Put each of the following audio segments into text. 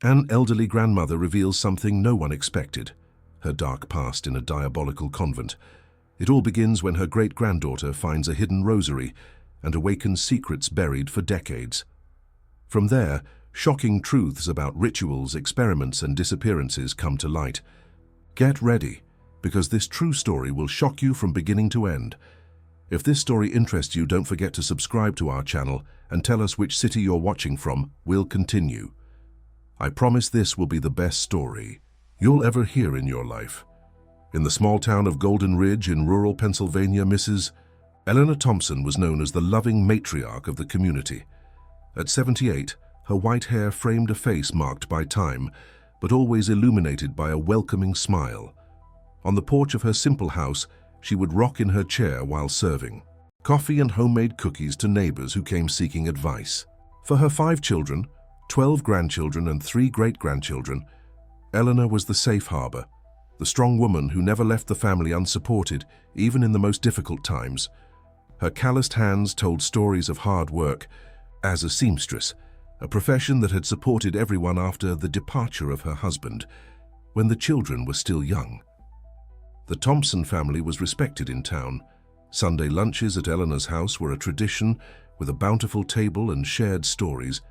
An elderly grandmother reveals something no one expected, her dark past in a diabolical convent. It all begins when her great-granddaughter finds a hidden rosary and awakens secrets buried for decades. From there, shocking truths about rituals, experiments, and disappearances come to light. Get ready, because this true story will shock you from beginning to end. If this story interests you, don't forget to subscribe to our channel and tell us which city you're watching from. We'll continue. I promise this will be the best story you'll ever hear in your life. In the small town of Golden Ridge in rural Pennsylvania, Mrs. Eleanor Thompson was known as the loving matriarch of the community. At 78, her white hair framed a face marked by time, but always illuminated by a welcoming smile. On the porch of her simple house, she would rock in her chair while serving coffee and homemade cookies to neighbors who came seeking advice. For her 5 children, 12 grandchildren and 3 great-grandchildren, Eleanor was the safe harbor, the strong woman who never left the family unsupported, even in the most difficult times. Her calloused hands told stories of hard work as a seamstress, a profession that had supported everyone after the departure of her husband, when the children were still young. The Thompson family was respected in town. Sunday lunches at Eleanor's house were a tradition, with a bountiful table and shared stories.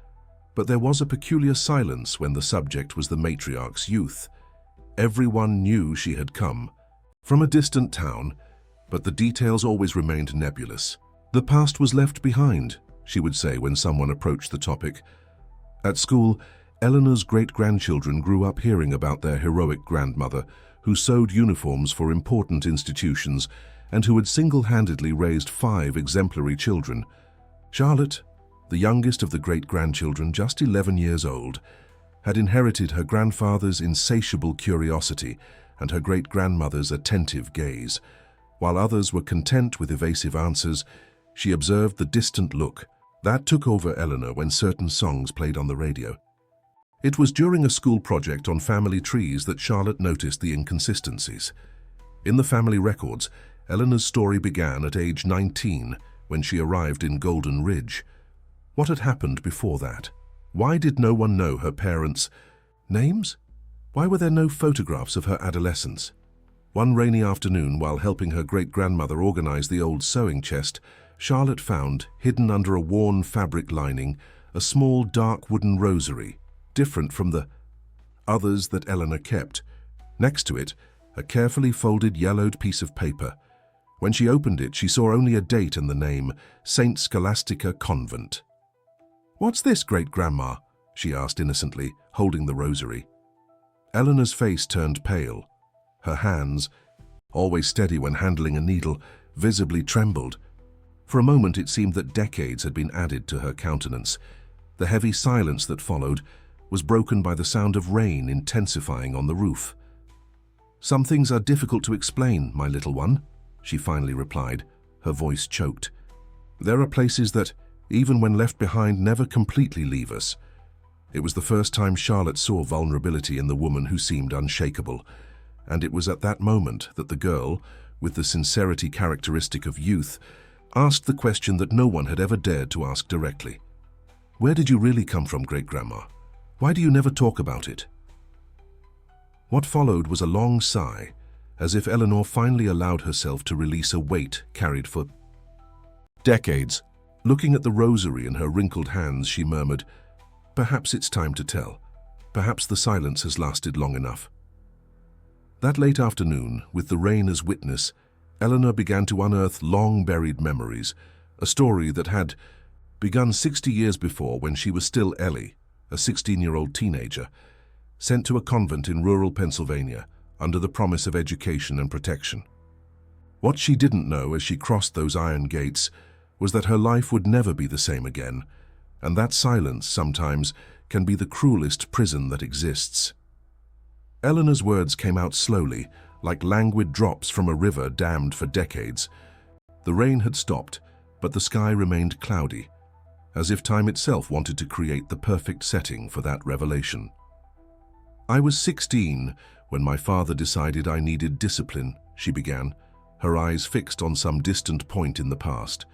But there was a peculiar silence when the subject was the matriarch's youth. Everyone knew she had come from a distant town, but the details always remained nebulous. The past was left behind, she would say when someone approached the topic. At school, Eleanor's great-grandchildren grew up hearing about their heroic grandmother, who sewed uniforms for important institutions and who had single-handedly raised 5 exemplary children. Charlotte, the youngest of the great-grandchildren, just 11 years old, had inherited her grandfather's insatiable curiosity and her great-grandmother's attentive gaze. While others were content with evasive answers, she observed the distant look that took over Eleanor when certain songs played on the radio. It was during a school project on family trees that Charlotte noticed the inconsistencies. In the family records, Eleanor's story began at age 19 when she arrived in Golden Ridge. What had happened before that? Why did no one know her parents' names? Why were there no photographs of her adolescence? One rainy afternoon, while helping her great-grandmother organize the old sewing chest, Charlotte found, hidden under a worn fabric lining, a small dark wooden rosary, different from the others that Eleanor kept. Next to it, a carefully folded yellowed piece of paper. When she opened it, she saw only a date and the name, St. Scholastica Convent. "What's this, great-grandma?" she asked innocently, holding the rosary. Eleanor's face turned pale. Her hands, always steady when handling a needle, visibly trembled. For a moment it seemed that decades had been added to her countenance. The heavy silence that followed was broken by the sound of rain intensifying on the roof. "Some things are difficult to explain, my little one," she finally replied, her voice choked. "There are places that, even when left behind, never completely leave us." It was the first time Charlotte saw vulnerability in the woman who seemed unshakable, and it was at that moment that the girl, with the sincerity characteristic of youth, asked the question that no one had ever dared to ask directly. "Where did you really come from, great-grandma? Why do you never talk about it?" What followed was a long sigh, as if Eleanor finally allowed herself to release a weight carried for decades. Looking at the rosary in her wrinkled hands, she murmured, "Perhaps it's time to tell. Perhaps the silence has lasted long enough." That late afternoon, with the rain as witness, Eleanor began to unearth long-buried memories, a story that had begun 60 years before when she was still Ellie, a 16-year-old teenager, sent to a convent in rural Pennsylvania under the promise of education and protection. What she didn't know as she crossed those iron gates was that her life would never be the same again, and that silence sometimes can be the cruelest prison that exists. Eleanor's words came out slowly, like languid drops from a river dammed for decades. The rain had stopped, but the sky remained cloudy, as if time itself wanted to create the perfect setting for that revelation. "I was 16 when my father decided I needed discipline," she began, her eyes fixed on some distant point in the past.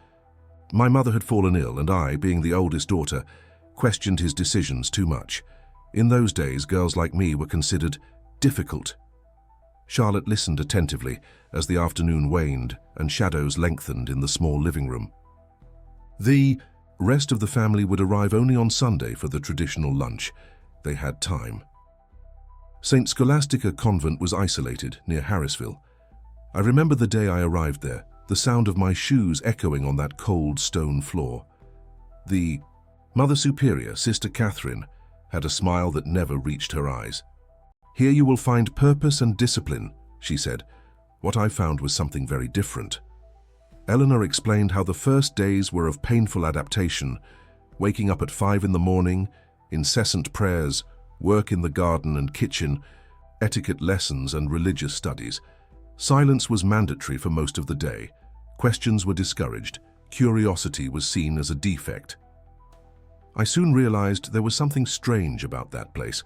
"My mother had fallen ill, and I, being the oldest daughter, questioned his decisions too much. In those days, girls like me were considered difficult. Charlotte listened attentively as the afternoon waned and shadows lengthened in the small living room. The rest of the family would arrive only on Sunday for the traditional lunch. They had time. St. Scholastica Convent was isolated near Harrisville. I remember the day I arrived there, the sound of my shoes echoing on that cold stone floor. The Mother Superior, Sister Catherine, had a smile that never reached her eyes. "Here you will find purpose and discipline," she said. What I found was something very different. Eleanor explained how the first days were of painful adaptation, waking up at 5 in the morning, incessant prayers, work in the garden and kitchen, etiquette lessons and religious studies. Silence was mandatory for most of the day. Questions were discouraged. Curiosity was seen as a defect. I soon realized there was something strange about that place.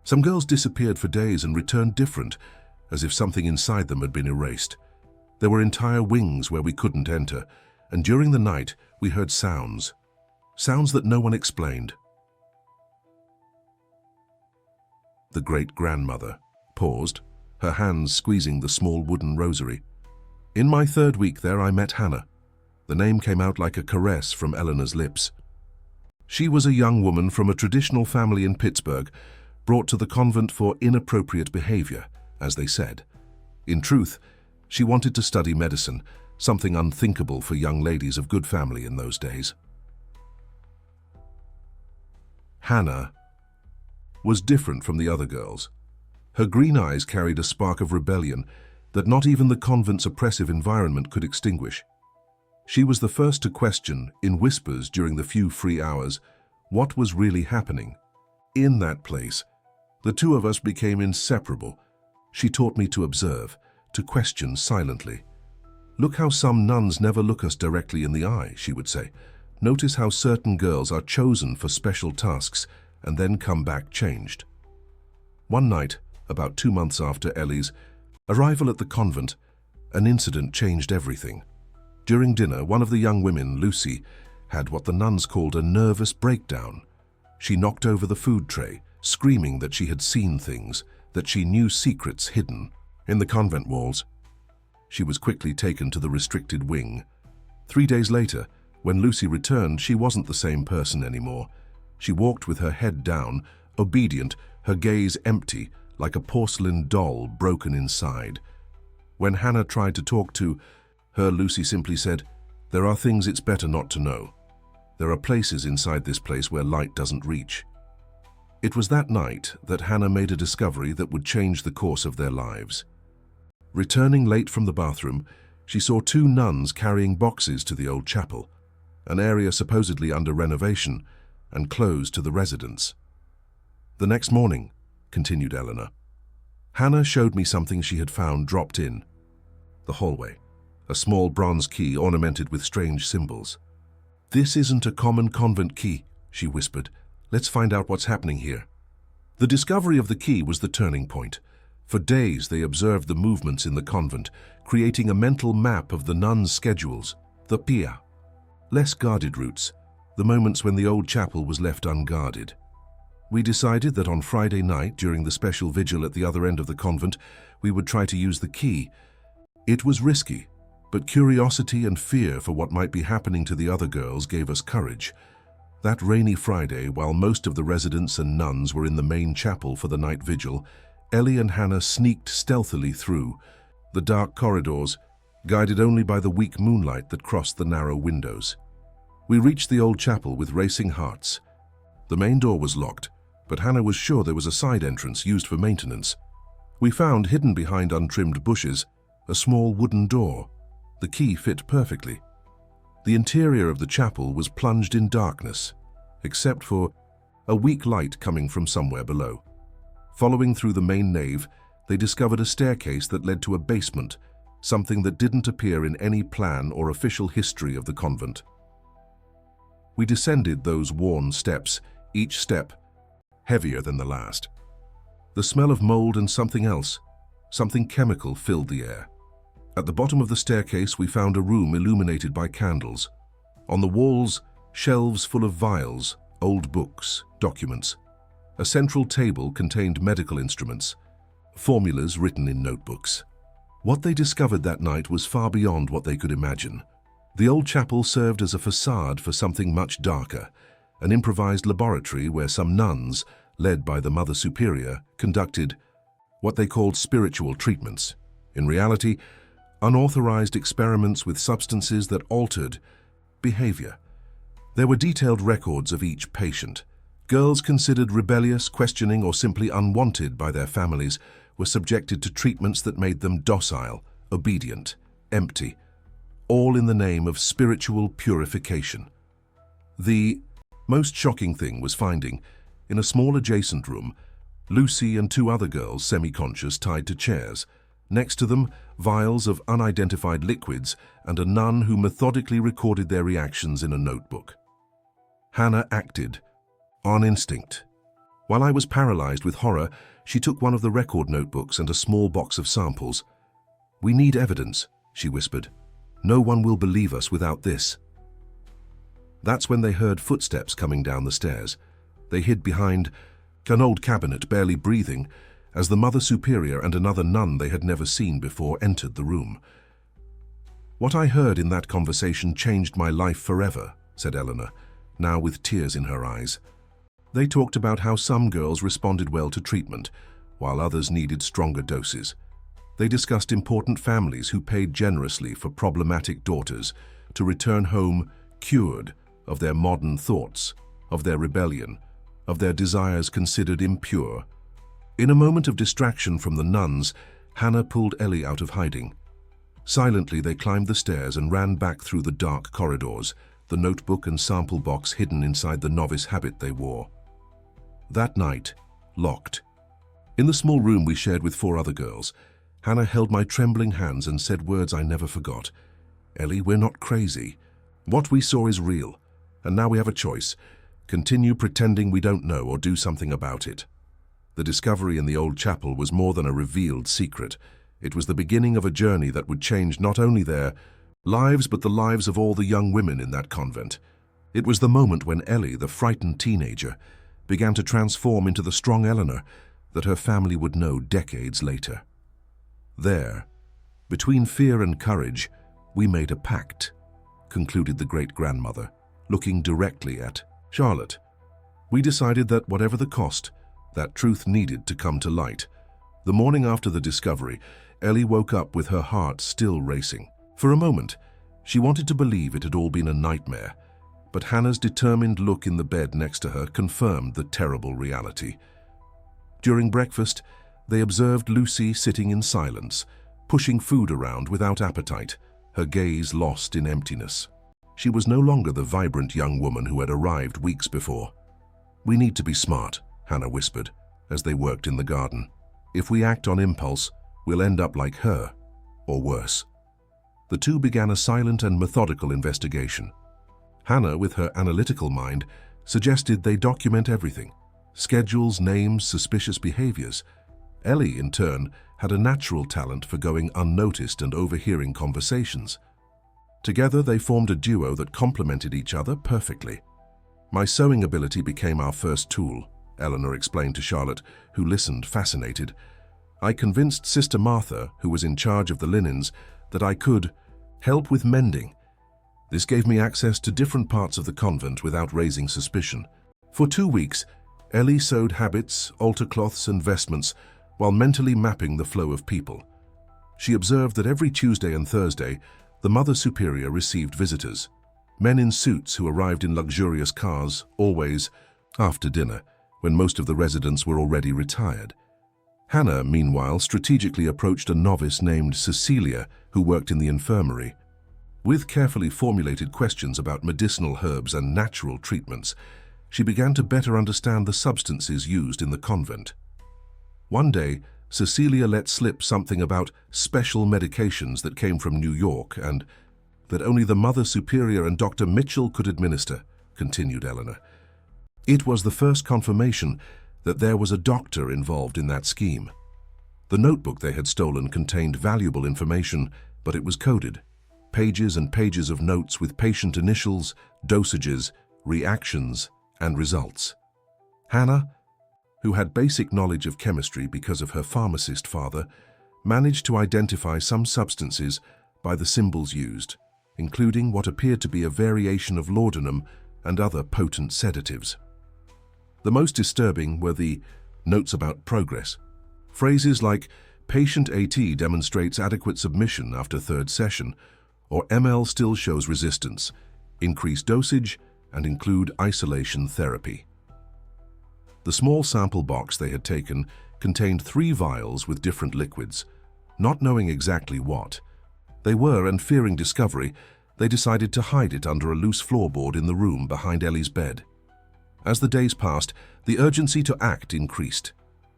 Some girls disappeared for days and returned different, as if something inside them had been erased. There were entire wings where we couldn't enter, and during the night we heard sounds that no one explained. The great-grandmother paused, her hands squeezing the small wooden rosary. In my 3rd week there I met Hannah. The name came out like a caress from Eleanor's lips. She was a young woman from a traditional family in Pittsburgh, brought to the convent for inappropriate behavior, as they said. In truth, she wanted to study medicine, something unthinkable for young ladies of good family in those days. Hannah was different from the other girls. Her green eyes carried a spark of rebellion that not even the convent's oppressive environment could extinguish. She was the first to question, in whispers during the few free hours, what was really happening. In that place, the two of us became inseparable. She taught me to observe, to question silently. "Look how some nuns never look us directly in the eye," she would say. "Notice how certain girls are chosen for special tasks and then come back changed." One night, about 2 months after Ellie's arrival at the convent, an incident changed everything. During dinner, one of the young women, Lucy, had what the nuns called a nervous breakdown. She knocked over the food tray, screaming that she had seen things, that she knew secrets hidden in the convent walls. She was quickly taken to the restricted wing. 3 days later, when Lucy returned, she wasn't the same person anymore. She walked with her head down, obedient, her gaze empty, like a porcelain doll broken inside. When Hannah tried to talk to her, Lucy simply said, "There are things it's better not to know. There are places inside this place where light doesn't reach." It was that night that Hannah made a discovery that would change the course of their lives. Returning late from the bathroom, she saw 2 nuns carrying boxes to the old chapel, an area supposedly under renovation and closed to the residents. "The next morning," continued Eleanor, "Hannah showed me something she had found dropped in the hallway, a small bronze key ornamented with strange symbols. "This isn't a common convent key," she whispered. "Let's find out what's happening here." The discovery of the key was the turning point. For days they observed the movements in the convent, creating a mental map of the nuns' schedules, the pia, less guarded routes, the moments when the old chapel was left unguarded. We decided that on Friday night, during the special vigil at the other end of the convent, we would try to use the key. It was risky, but curiosity and fear for what might be happening to the other girls gave us courage. That rainy Friday, while most of the residents and nuns were in the main chapel for the night vigil, Ellie and Hannah sneaked stealthily through the dark corridors, guided only by the weak moonlight that crossed the narrow windows. We reached the old chapel with racing hearts. The main door was locked, but Hannah was sure there was a side entrance used for maintenance. We found, hidden behind untrimmed bushes, a small wooden door. The key fit perfectly. The interior of the chapel was plunged in darkness, except for a weak light coming from somewhere below. Following through the main nave, they discovered a staircase that led to a basement, something that didn't appear in any plan or official history of the convent. We descended those worn steps, each step heavier than the last. The smell of mold and something else, something chemical, filled the air. At the bottom of the staircase, we found a room illuminated by candles. On the walls, shelves full of vials, old books, documents. A central table contained medical instruments, formulas written in notebooks. What they discovered that night was far beyond what they could imagine. The old chapel served as a facade for something much darker, an improvised laboratory where some nuns, led by the Mother Superior, conducted what they called spiritual treatments. In reality, unauthorized experiments with substances that altered behavior. There were detailed records of each patient. Girls considered rebellious, questioning, or simply unwanted by their families were subjected to treatments that made them docile, obedient, empty, all in the name of spiritual purification. The most shocking thing was finding, in a small adjacent room, Lucy and two other girls semi-conscious tied to chairs. Next to them, vials of unidentified liquids and a nun who methodically recorded their reactions in a notebook. Hannah acted on instinct. While I was paralyzed with horror, she took one of the record notebooks and a small box of samples. "We need evidence," she whispered. "No one will believe us without this." That's when they heard footsteps coming down the stairs. They hid behind an old cabinet, barely breathing, as the Mother Superior and another nun they had never seen before entered the room. "What I heard in that conversation changed my life forever," said Eleanor, now with tears in her eyes. They talked about how some girls responded well to treatment, while others needed stronger doses. They discussed important families who paid generously for problematic daughters to return home cured of their modern thoughts, of their rebellion, of their desires considered impure. In a moment of distraction from the nuns, Hannah pulled Ellie out of hiding. Silently, they climbed the stairs and ran back through the dark corridors, the notebook and sample box hidden inside the novice habit they wore. That night, locked. In the small room we shared with 4 other girls, Hannah held my trembling hands and said words I never forgot. "Ellie, we're not crazy. What we saw is real, and now we have a choice. Continue pretending we don't know or do something about it." The discovery in the old chapel was more than a revealed secret. It was the beginning of a journey that would change not only their lives, but the lives of all the young women in that convent. It was the moment when Ellie, the frightened teenager, began to transform into the strong Eleanor that her family would know decades later. There, between fear and courage, we made a pact, concluded the great-grandmother, looking directly at Charlotte. We decided that whatever the cost, that truth needed to come to light. The morning after the discovery, Ellie woke up with her heart still racing. For a moment, she wanted to believe it had all been a nightmare, but Hannah's determined look in the bed next to her confirmed the terrible reality. During breakfast, they observed Lucy sitting in silence, pushing food around without appetite, her gaze lost in emptiness. She was no longer the vibrant young woman who had arrived weeks before. "We need to be smart," Hannah whispered, as they worked in the garden. "If we act on impulse, we'll end up like her, or worse." The two began a silent and methodical investigation. Hannah, with her analytical mind, suggested they document everything: schedules, names, suspicious behaviors. Ellie, in turn, had a natural talent for going unnoticed and overhearing conversations. Together, they formed a duo that complemented each other perfectly. "My sewing ability became our first tool," Eleanor explained to Charlotte, who listened fascinated. "I convinced Sister Martha, who was in charge of the linens, that I could help with mending. This gave me access to different parts of the convent without raising suspicion. For 2 weeks, Ellie sewed habits, altar cloths, and vestments while mentally mapping the flow of people. She observed that every Tuesday and Thursday, the Mother Superior received visitors, men in suits who arrived in luxurious cars, always after dinner, when most of the residents were already retired. Hannah, meanwhile, strategically approached a novice named Cecilia, who worked in the infirmary. With carefully formulated questions about medicinal herbs and natural treatments, she began to better understand the substances used in the convent. One day, Cecilia let slip something about special medications that came from New York and that only the Mother Superior and Dr. Mitchell could administer, continued Eleanor. It was the first confirmation that there was a doctor involved in that scheme. The notebook they had stolen contained valuable information, but it was coded. Pages and pages of notes with patient initials, dosages, reactions, and results. Hannah, who had basic knowledge of chemistry because of her pharmacist father, managed to identify some substances by the symbols used, including what appeared to be a variation of laudanum and other potent sedatives. The most disturbing were the notes about progress. Phrases like "Patient AT demonstrates adequate submission after third session," or "ML still shows resistance, increase dosage, and include isolation therapy." The small sample box they had taken contained 3 vials with different liquids. Not knowing exactly what they were and fearing discovery, they decided to hide it under a loose floorboard in the room behind Ellie's bed. As the days passed, the urgency to act increased.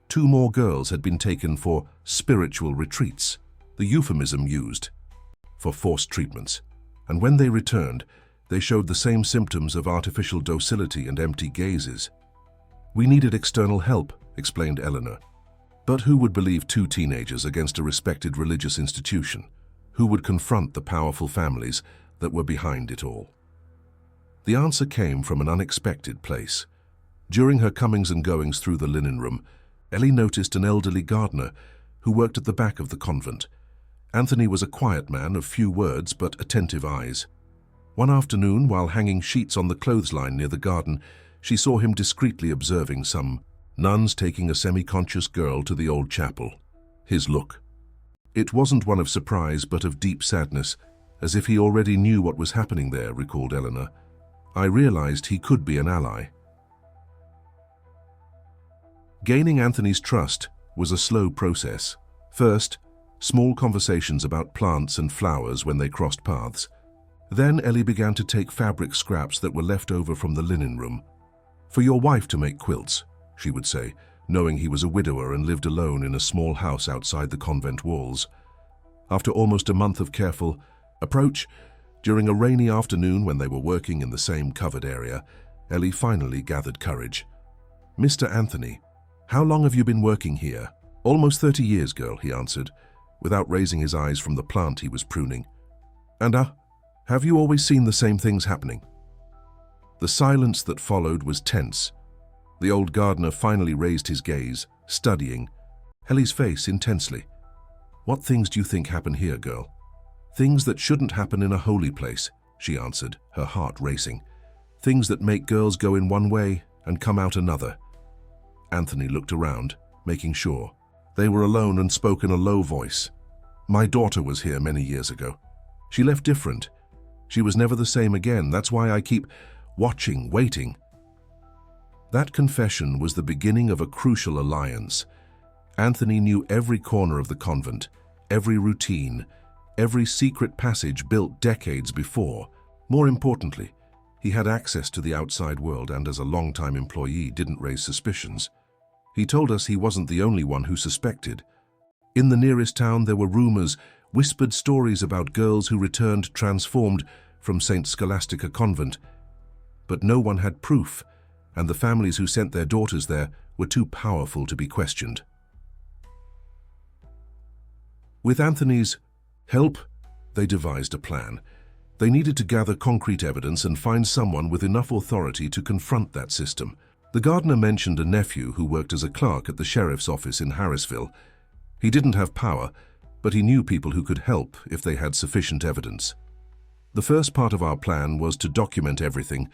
2 more girls had been taken for spiritual retreats, the euphemism used for forced treatments, and when they returned, they showed the same symptoms of artificial docility and empty gazes. "We needed external help," explained Eleanor. But who would believe 2 teenagers against a respected religious institution? Who would confront the powerful families that were behind it all? The answer came from an unexpected place. During her comings and goings through the linen room, Ellie noticed an elderly gardener who worked at the back of the convent. Anthony was a quiet man of few words but attentive eyes. One afternoon, while hanging sheets on the clothesline near the garden, she saw him discreetly observing some nuns taking a semi-conscious girl to the old chapel. His look. It wasn't one of surprise but of deep sadness, as if he already knew what was happening there, recalled Eleanor. I realized he could be an ally. Gaining Anthony's trust was a slow process. First, small conversations about plants and flowers when they crossed paths. Then Ellie began to take fabric scraps that were left over from the linen room. "For your wife to make quilts," she would say, knowing he was a widower and lived alone in a small house outside the convent walls. After almost a month of careful approach, during a rainy afternoon when they were working in the same covered area, Ellie finally gathered courage. "Mr. Anthony, how long have you been working here?" "Almost 30 years, girl," he answered, without raising his eyes from the plant he was pruning. "And have you always seen the same things happening?" The silence that followed was tense. The old gardener finally raised his gaze, studying Ellie's face intensely. "What things do you think happen here, girl?" "Things that shouldn't happen in a holy place," she answered, her heart racing. "Things that make girls go in one way and come out another." Anthony looked around, making sure. They were alone and spoke in a low voice. "My daughter was here many years ago. She left different. She was never the same again. That's why I keep watching, waiting." That confession was the beginning of a crucial alliance. Anthony knew every corner of the convent, every routine, every secret passage built decades before. More importantly, he had access to the outside world and as a long-time employee didn't raise suspicions. He told us he wasn't the only one who suspected. In the nearest town there were rumors, whispered stories about girls who returned transformed from St. Scholastica Convent. But no one had proof, and the families who sent their daughters there were too powerful to be questioned. With Anthony's help, they devised a plan. They needed to gather concrete evidence and find someone with enough authority to confront that system. The gardener mentioned a nephew who worked as a clerk at the sheriff's office in Harrisville. He didn't have power, but he knew people who could help if they had sufficient evidence. The first part of our plan was to document everything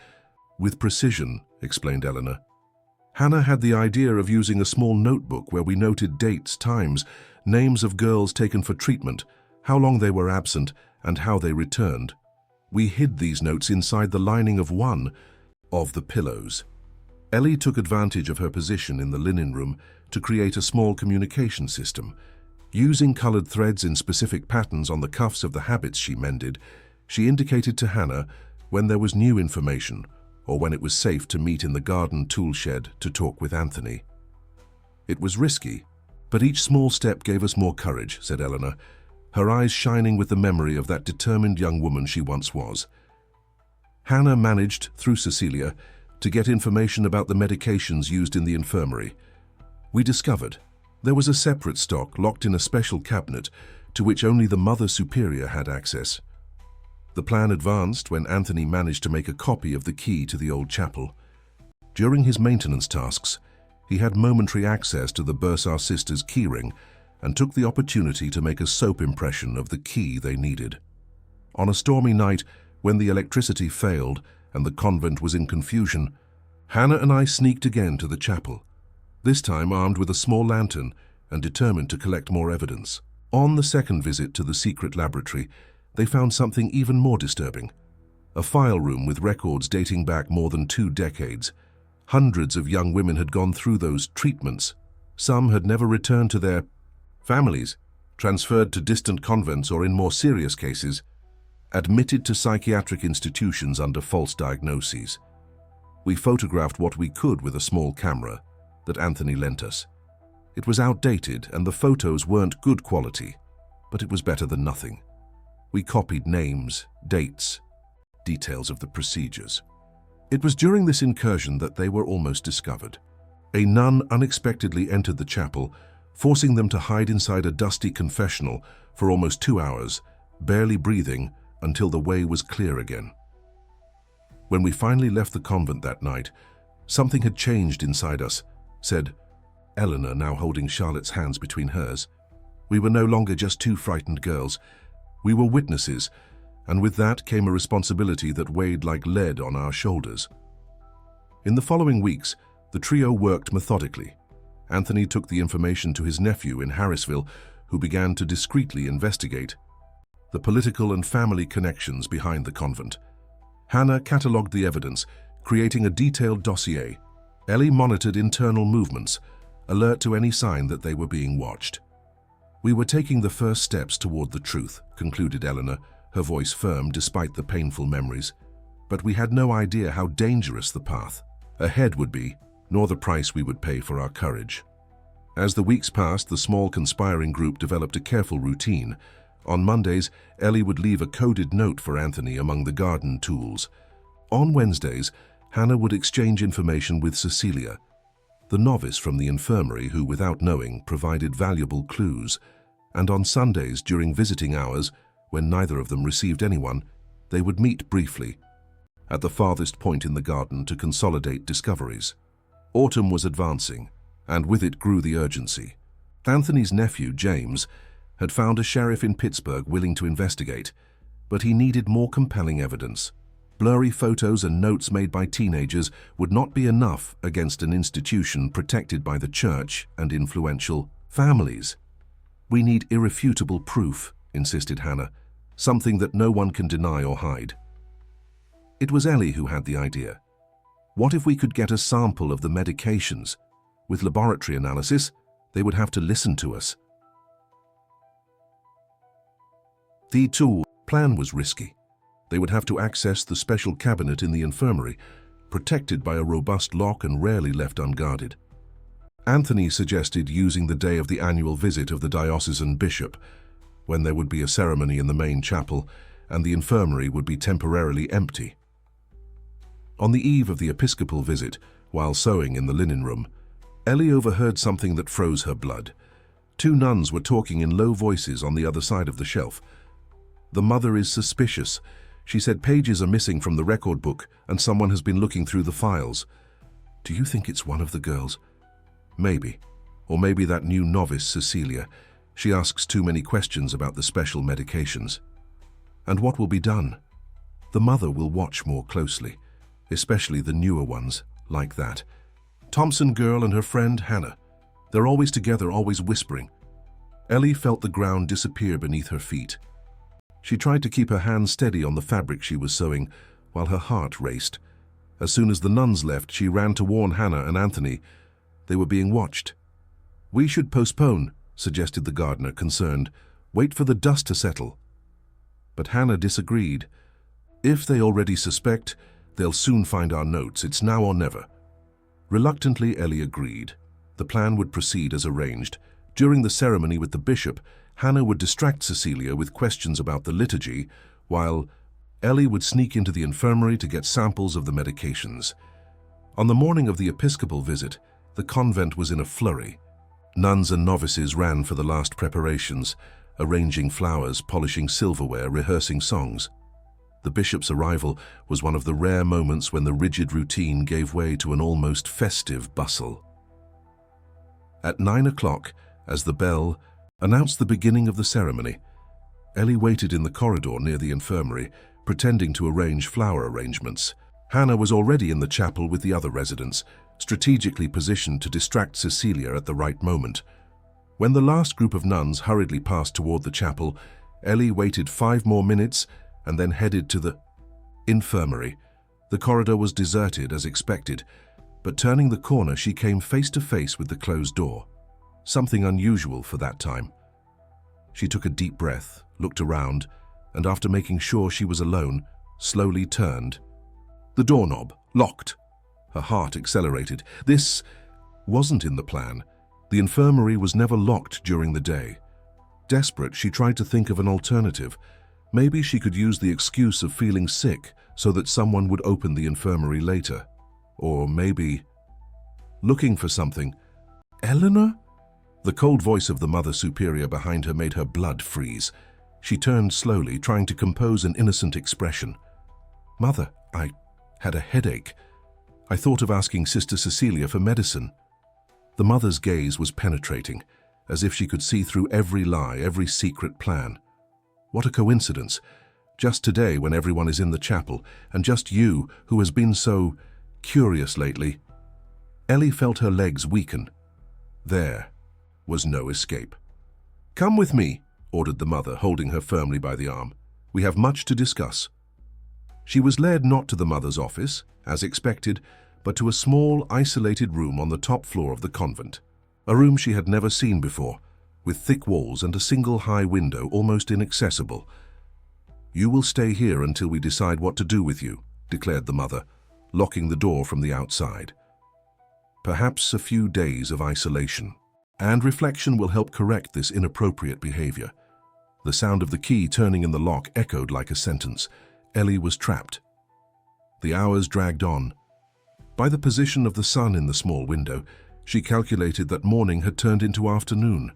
with precision, explained Eleanor. Hannah had the idea of using a small notebook where we noted dates, times, names of girls taken for treatment, how long they were absent, and how they returned. We hid these notes inside the lining of one of the pillows. Ellie took advantage of her position in the linen room to create a small communication system. Using colored threads in specific patterns on the cuffs of the habits she mended, she indicated to Hannah when there was new information or when it was safe to meet in the garden tool shed to talk with Anthony. It was risky, but each small step gave us more courage, said Eleanor, her eyes shining with the memory of that determined young woman she once was. Hannah managed, through Cecilia, to get information about the medications used in the infirmary. We discovered there was a separate stock locked in a special cabinet to which only the Mother Superior had access. The plan advanced when Anthony managed to make a copy of the key to the old chapel. During his maintenance tasks, He had momentary access to the Bursar sisters' keyring and took the opportunity to make a soap impression of the key they needed. On a stormy night, when the electricity failed and the convent was in confusion, Hannah and I sneaked again to the chapel, this time armed with a small lantern and determined to collect more evidence. On the second visit to the secret laboratory, they found something even more disturbing. A file room with records dating back more than 2 decades. Hundreds of young women had gone through those treatments. Some had never returned to their families, transferred to distant convents, or in more serious cases, admitted to psychiatric institutions under false diagnoses. We photographed what we could with a small camera that Anthony lent us. It was outdated and the photos weren't good quality, but it was better than nothing. We copied names, dates, details of the procedures. It was during this incursion that they were almost discovered. A nun unexpectedly entered the chapel, forcing them to hide inside a dusty confessional for almost 2 hours, barely breathing until the way was clear again. When we finally left the convent that night, something had changed inside us, said Eleanor, now holding Charlotte's hands between hers. We were no longer just 2 frightened girls. We were witnesses, and with that came a responsibility that weighed like lead on our shoulders. In the following weeks, the trio worked methodically. Anthony took the information to his nephew in Harrisville, who began to discreetly investigate the political and family connections behind the convent. Hannah catalogued the evidence, creating a detailed dossier. Ellie monitored internal movements, alert to any sign that they were being watched. We were taking the first steps toward the truth, concluded Eleanor, her voice firm despite the painful memories. But we had no idea how dangerous the path ahead would be, nor the price we would pay for our courage. As the weeks passed, the small conspiring group developed a careful routine. On Mondays, Ellie would leave a coded note for Anthony among the garden tools. On Wednesdays, Hannah would exchange information with Cecilia, the novice from the infirmary who, without knowing, provided valuable clues. And on Sundays, during visiting hours, when neither of them received anyone, they would meet briefly at the farthest point in the garden to consolidate discoveries. Autumn was advancing, and with it grew the urgency. Anthony's nephew, James, had found a sheriff in Pittsburgh willing to investigate, but he needed more compelling evidence. Blurry photos and notes made by teenagers would not be enough against an institution protected by the church and influential families. We need irrefutable proof, insisted Hannah, something that no one can deny or hide. It was Ellie who had the idea. What if we could get a sample of the medications? With laboratory analysis, they would have to listen to us. The plan was risky. They would have to access the special cabinet in the infirmary, protected by a robust lock and rarely left unguarded. Anthony suggested using the day of the annual visit of the diocesan bishop, when there would be a ceremony in the main chapel and the infirmary would be temporarily empty. On the eve of the episcopal visit, while sewing in the linen room, Ellie overheard something that froze her blood. 2 nuns were talking in low voices on the other side of the shelf. The mother is suspicious. She said pages are missing from the record book and someone has been looking through the files. Do you think it's one of the girls? Maybe. Or maybe that new novice, Cecilia. She asks too many questions about the special medications. And what will be done? The mother will watch more closely, especially the newer ones, like that. Thompson girl and her friend Hannah. They're always together, always whispering. Ellie felt the ground disappear beneath her feet. She tried to keep her hands steady on the fabric she was sewing, while her heart raced. As soon as the nuns left, she ran to warn Hannah and Anthony. They were being watched. We should postpone, suggested the gardener, concerned. Wait for the dust to settle. But Hannah disagreed. If they already suspect, they'll soon find our notes. It's now or never. Reluctantly, Ellie agreed. The plan would proceed as arranged. During the ceremony with the bishop, Hannah would distract Cecilia with questions about the liturgy, while Ellie would sneak into the infirmary to get samples of the medications. On the morning of the episcopal visit, the convent was in a flurry. Nuns and novices ran for the last preparations, arranging flowers, polishing silverware, rehearsing songs. The bishop's arrival was one of the rare moments when the rigid routine gave way to an almost festive bustle. At 9 o'clock, as the bell announced the beginning of the ceremony, Ellie waited in the corridor near the infirmary, pretending to arrange flower arrangements. Hannah was already in the chapel with the other residents, strategically positioned to distract Cecilia at the right moment. When the last group of nuns hurriedly passed toward the chapel, Ellie waited 5 more minutes and then headed to the infirmary. The corridor was deserted as expected, but turning the corner she came face to face with the closed door. Something unusual for that time. She took a deep breath, looked around, and after making sure she was alone, slowly turned. The doorknob, locked. Her heart accelerated. This wasn't in the plan. The infirmary was never locked during the day. Desperate, she tried to think of an alternative. Maybe she could use the excuse of feeling sick so that someone would open the infirmary later. Or maybe... Looking for something. Eleanor? The cold voice of the Mother Superior behind her made her blood freeze. She turned slowly, trying to compose an innocent expression. Mother, I had a headache. I thought of asking Sister Cecilia for medicine. The mother's gaze was penetrating, as if she could see through every lie, every secret plan. What a coincidence. Just today when everyone is in the chapel, and just you, who has been so curious lately. Ellie felt her legs weaken. There was no escape. Come with me, ordered the mother, holding her firmly by the arm. We have much to discuss. She was led not to the mother's office, as expected, but to a small, isolated room on the top floor of the convent. A room she had never seen before, with thick walls and a single high window almost inaccessible. You will stay here until we decide what to do with you, declared the mother, locking the door from the outside. Perhaps a few days of isolation and reflection will help correct this inappropriate behavior. The sound of the key turning in the lock echoed like a sentence. Ellie was trapped. The hours dragged on. By the position of the sun in the small window, she calculated that morning had turned into afternoon.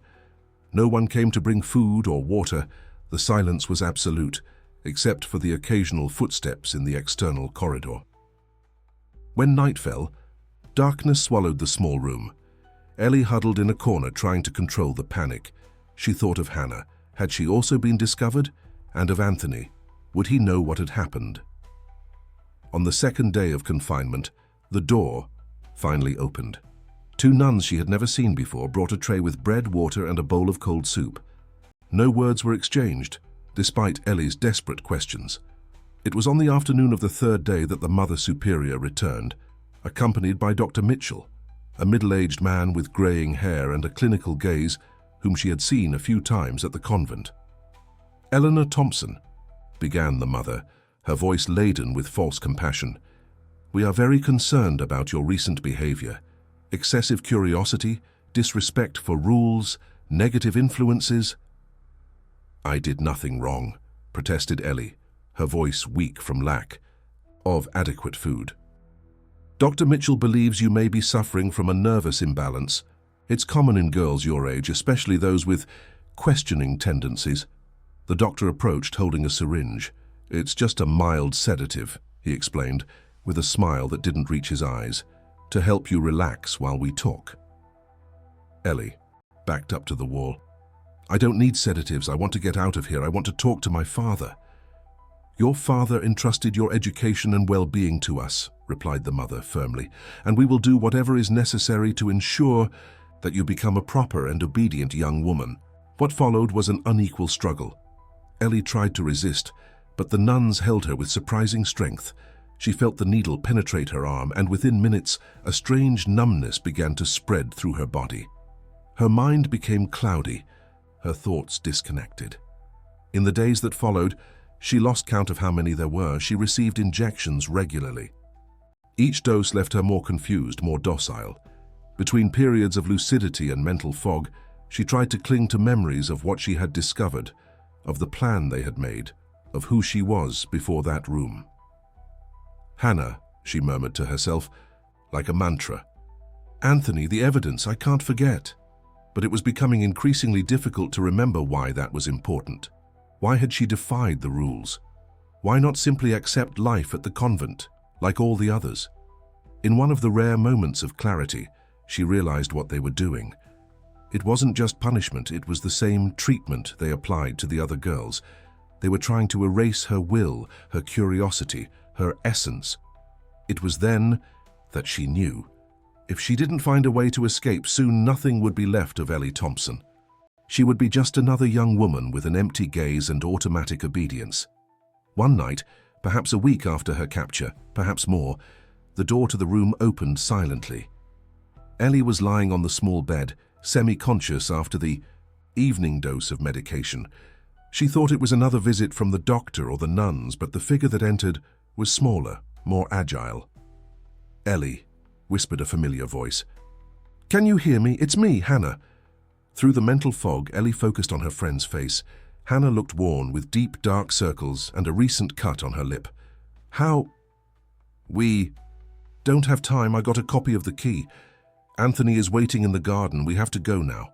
No one came to bring food or water. The silence was absolute, except for the occasional footsteps in the external corridor. When night fell, darkness swallowed the small room. Ellie huddled in a corner trying to control the panic. She thought of Hannah. Had she also been discovered? And of Anthony. Would he know what had happened? On the second day of confinement, the door finally opened. 2 nuns she had never seen before brought a tray with bread, water, and a bowl of cold soup. No words were exchanged, despite Ellie's desperate questions. It was on the afternoon of the 3rd day that the Mother Superior returned, accompanied by Dr. Mitchell, a middle-aged man with graying hair and a clinical gaze whom she had seen a few times at the convent. Eleanor Thompson, began the mother, her voice laden with false compassion. We are very concerned about your recent behavior. Excessive curiosity, disrespect for rules, negative influences. I did nothing wrong, protested Ellie, her voice weak from lack of adequate food. Dr. Mitchell believes you may be suffering from a nervous imbalance. It's common in girls your age, especially those with questioning tendencies. The doctor approached, holding a syringe. It's just a mild sedative, he explained, with a smile that didn't reach his eyes, to help you relax while we talk. Ellie backed up to the wall. I don't need sedatives. I want to get out of here. I want to talk to my father. Your father entrusted your education and well-being to us, replied the mother firmly, and we will do whatever is necessary to ensure that you become a proper and obedient young woman. What followed was an unequal struggle. Ellie tried to resist, but the nuns held her with surprising strength. She felt the needle penetrate her arm, and within minutes, a strange numbness began to spread through her body. Her mind became cloudy, her thoughts disconnected. In the days that followed, she lost count of how many there were. She received injections regularly. Each dose left her more confused, more docile. Between periods of lucidity and mental fog, she tried to cling to memories of what she had discovered, of the plan they had made, of who she was before that room. Hannah, she murmured to herself, like a mantra. Anthony, the evidence, I can't forget. But it was becoming increasingly difficult to remember why that was important. Why had she defied the rules? Why not simply accept life at the convent, like all the others? In one of the rare moments of clarity, she realized what they were doing. It wasn't just punishment, it was the same treatment they applied to the other girls. They were trying to erase her will, her curiosity, her essence. It was then that she knew. If she didn't find a way to escape, soon nothing would be left of Ellie Thompson. She would be just another young woman with an empty gaze and automatic obedience. One night, perhaps a week after her capture, perhaps more, the door to the room opened silently. Ellie was lying on the small bed, semi-conscious after the evening dose of medication. She thought it was another visit from the doctor or the nuns, but the figure that entered was smaller, more agile. "Ellie," whispered a familiar voice. "Can you hear me? It's me, Hannah." Through the mental fog, Ellie focused on her friend's face. Hannah looked worn, with deep, dark circles and a recent cut on her lip. "How?" "We don't have time. I got a copy of the key. Anthony is waiting in the garden. We have to go now."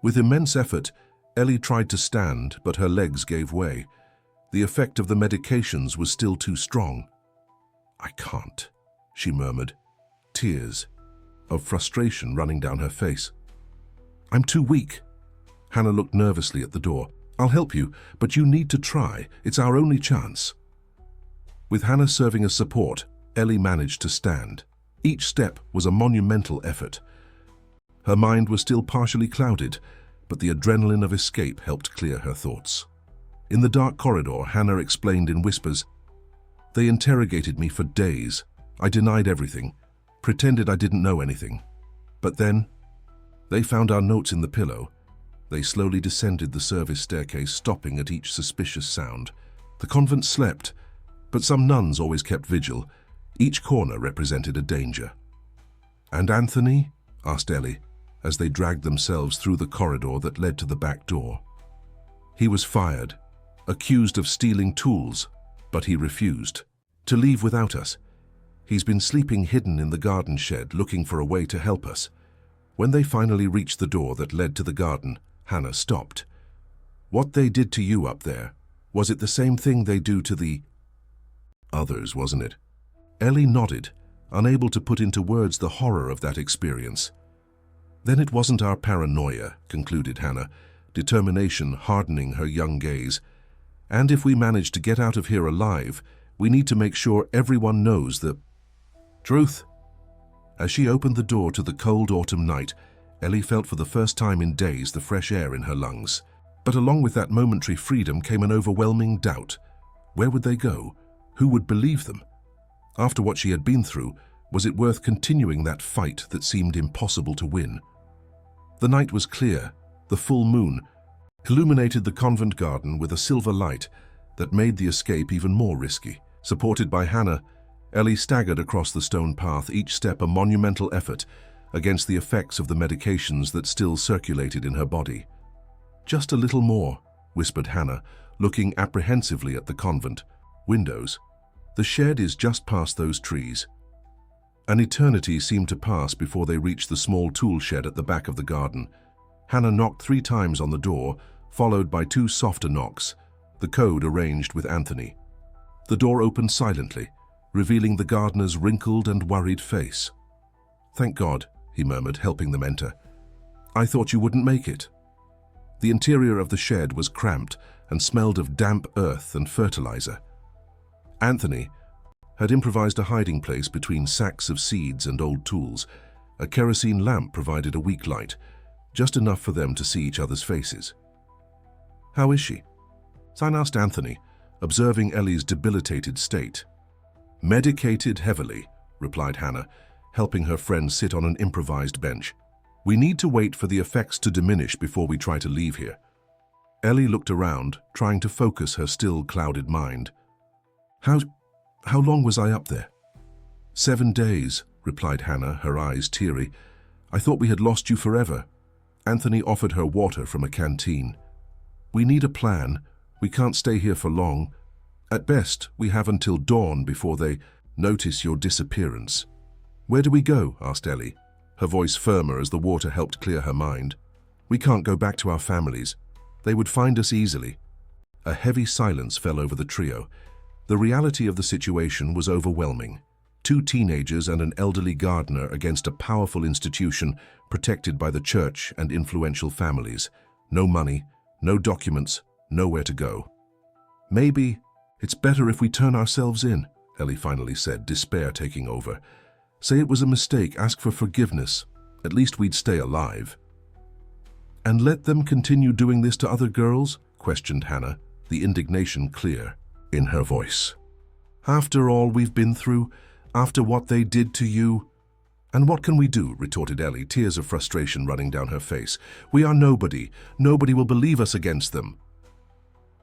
With immense effort, Ellie tried to stand, but her legs gave way. The effect of the medications was still too strong. "I can't," she murmured, tears of frustration running down her face. "I'm too weak." Hannah looked nervously at the door. "I'll help you, but you need to try. It's our only chance." With Hannah serving as support, Ellie managed to stand. Each step was a monumental effort. Her mind was still partially clouded, but the adrenaline of escape helped clear her thoughts. In the dark corridor, Hannah explained in whispers, "They interrogated me for days. I denied everything, pretended I didn't know anything. But then, they found our notes in the pillow. They slowly descended the service staircase, stopping at each suspicious sound. The convent slept, but some nuns always kept vigil. Each corner represented a danger." "And Anthony?" asked Ellie, as they dragged themselves through the corridor that led to the back door. "He was fired, accused of stealing tools, but he refused to leave without us. He's been sleeping hidden in the garden shed, looking for a way to help us." When they finally reached the door that led to the garden, Hannah stopped. "What they did to you up there, was it the same thing they do to the others, wasn't it?" Ellie nodded, unable to put into words the horror of that experience. "Then it wasn't our paranoia," concluded Hannah, determination hardening her young gaze. "And if we manage to get out of here alive, we need to make sure everyone knows the truth." As she opened the door to the cold autumn night, Ellie felt for the first time in days the fresh air in her lungs. But along with that momentary freedom came an overwhelming doubt. Where would they go? Who would believe them? After what she had been through, was it worth continuing that fight that seemed impossible to win? The night was clear. The full moon illuminated the convent garden with a silver light that made the escape even more risky. Supported by Hannah, Ellie staggered across the stone path, each step a monumental effort against the effects of the medications that still circulated in her body. "Just a little more," whispered Hannah, looking apprehensively at the convent windows. "The shed is just past those trees." An eternity seemed to pass before they reached the small tool shed at the back of the garden. Hannah knocked 3 times on the door, followed by 2 softer knocks, the code arranged with Anthony. The door opened silently, revealing the gardener's wrinkled and worried face. "Thank God," he murmured, helping them enter. "I thought you wouldn't make it." The interior of the shed was cramped and smelled of damp earth and fertilizer. Anthony had improvised a hiding place between sacks of seeds and old tools. A kerosene lamp provided a weak light, just enough for them to see each other's faces. "How is she?" Sign asked Anthony, observing Ellie's debilitated state. "Medicated heavily," replied Hannah, helping her friend sit on an improvised bench. "We need to wait for the effects to diminish before we try to leave here." Ellie looked around, trying to focus her still clouded mind. How long was I up there?" 7 days, replied Hannah, her eyes teary. "I thought we had lost you forever." Anthony offered her water from a canteen. "We need a plan. We can't stay here for long. At best, we have until dawn before they notice your disappearance." "Where do we go?" asked Ellie, her voice firmer as the water helped clear her mind. "We can't go back to our families. They would find us easily." A heavy silence fell over the trio. The reality of the situation was overwhelming. 2 teenagers and an elderly gardener against a powerful institution protected by the church and influential families. No money, no documents, nowhere to go. "Maybe it's better if we turn ourselves in," Ellie finally said, despair taking over. "Say it was a mistake, ask for forgiveness. At least we'd stay alive." "And let them continue doing this to other girls?" questioned Hannah, the indignation clear in her voice. "After all we've been through, after what they did to you?" "And what can we do?" retorted Ellie, tears of frustration running down her face. "We are nobody. Nobody will believe us against them."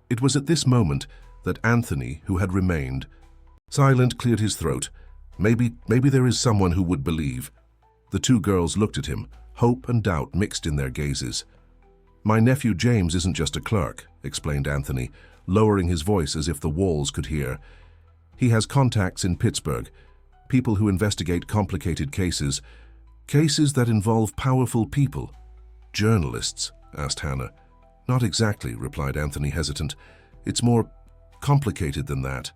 It was at this moment that Anthony, who had remained silent, cleared his throat. Maybe there is someone who would believe." The 2 girls looked at him, hope and doubt mixed in their gazes. "My nephew James isn't just a clerk," explained Anthony, lowering his voice as if the walls could hear. "He has contacts in Pittsburgh, people who investigate complicated cases that involve powerful people." "Journalists?" asked Hannah. "Not exactly," replied Anthony, hesitant. "It's more complicated than that.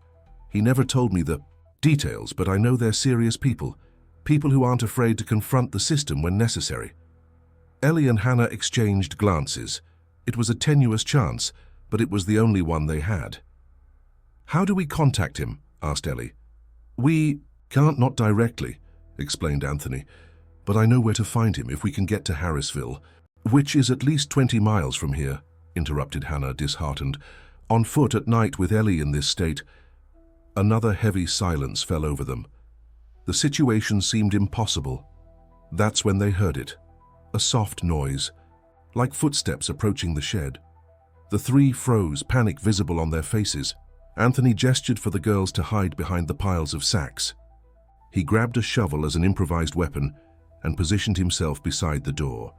He never told me the details, but I know they're serious people. People who aren't afraid to confront the system when necessary." Ellie and Hannah exchanged glances. It was a tenuous chance, but it was the only one they had. "How do we contact him?" asked Ellie. "We can't, not directly," explained Anthony. "But I know where to find him if we can get to Harrisville." "Which is at least 20 miles from here," interrupted Hannah, disheartened. "On foot at night with Ellie in this state." Another heavy silence fell over them. The situation seemed impossible. That's when they heard it. A soft noise, like footsteps approaching the shed. The 3 froze, panic visible on their faces. Anthony gestured for the girls to hide behind the piles of sacks. He grabbed a shovel as an improvised weapon and positioned himself beside the door.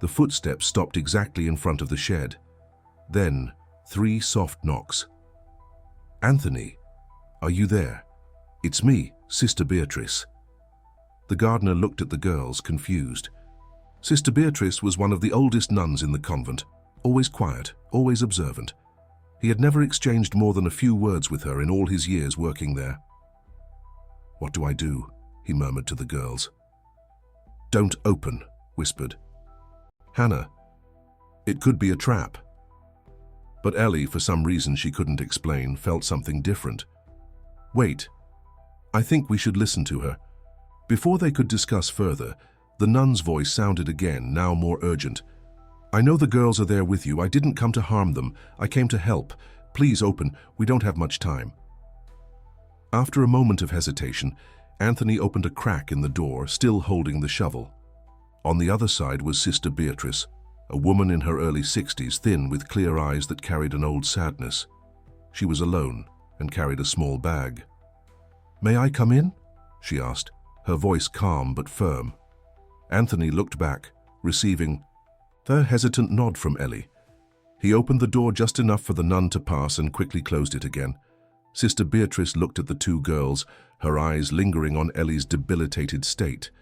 The footsteps stopped exactly in front of the shed. Then, 3 soft knocks. "Anthony, are you there?" "It's me, Sister Beatrice." The gardener looked at the girls, confused. Sister Beatrice was one of the oldest nuns in the convent, always quiet, always observant. He had never exchanged more than a few words with her in all his years working there. "What do I do?" he murmured to the girls. "Don't open," whispered Hannah. "It could be a trap." But Ellie, for some reason she couldn't explain, felt something different. "Wait, I think we should listen to her." Before they could discuss further, the nun's voice sounded again, now more urgent. "I know the girls are there with you. I didn't come to harm them. I came to help. Please open. We don't have much time." After a moment of hesitation, Anthony opened a crack in the door, still holding the shovel. On the other side was Sister Beatrice, a woman in her early 60s, thin with clear eyes that carried an old sadness. She was alone and carried a small bag. "May I come in?" she asked, her voice calm but firm. Anthony looked back, receiving a hesitant nod from Ellie. He opened the door just enough for the nun to pass and quickly closed it again. Sister Beatrice looked at the 2 girls, her eyes lingering on Ellie's debilitated state.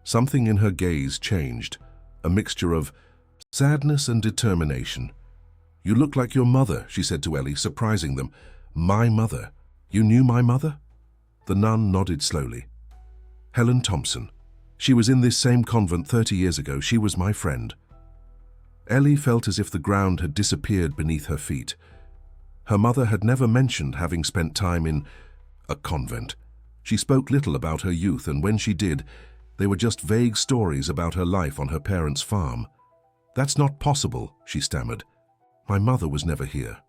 Something in her gaze changed, a mixture of sadness and determination. "You look like your mother," she said to Ellie, surprising them. "My mother? You knew my mother?" The nun nodded slowly. "Helen Thompson. She was in this same convent 30 years ago. She was my friend." Ellie felt as if the ground had disappeared beneath her feet. Her mother had never mentioned having spent time in a convent. She spoke little about her youth, and when she did, they were just vague stories about her life on her parents' farm. "That's not possible," she stammered. "My mother was never here."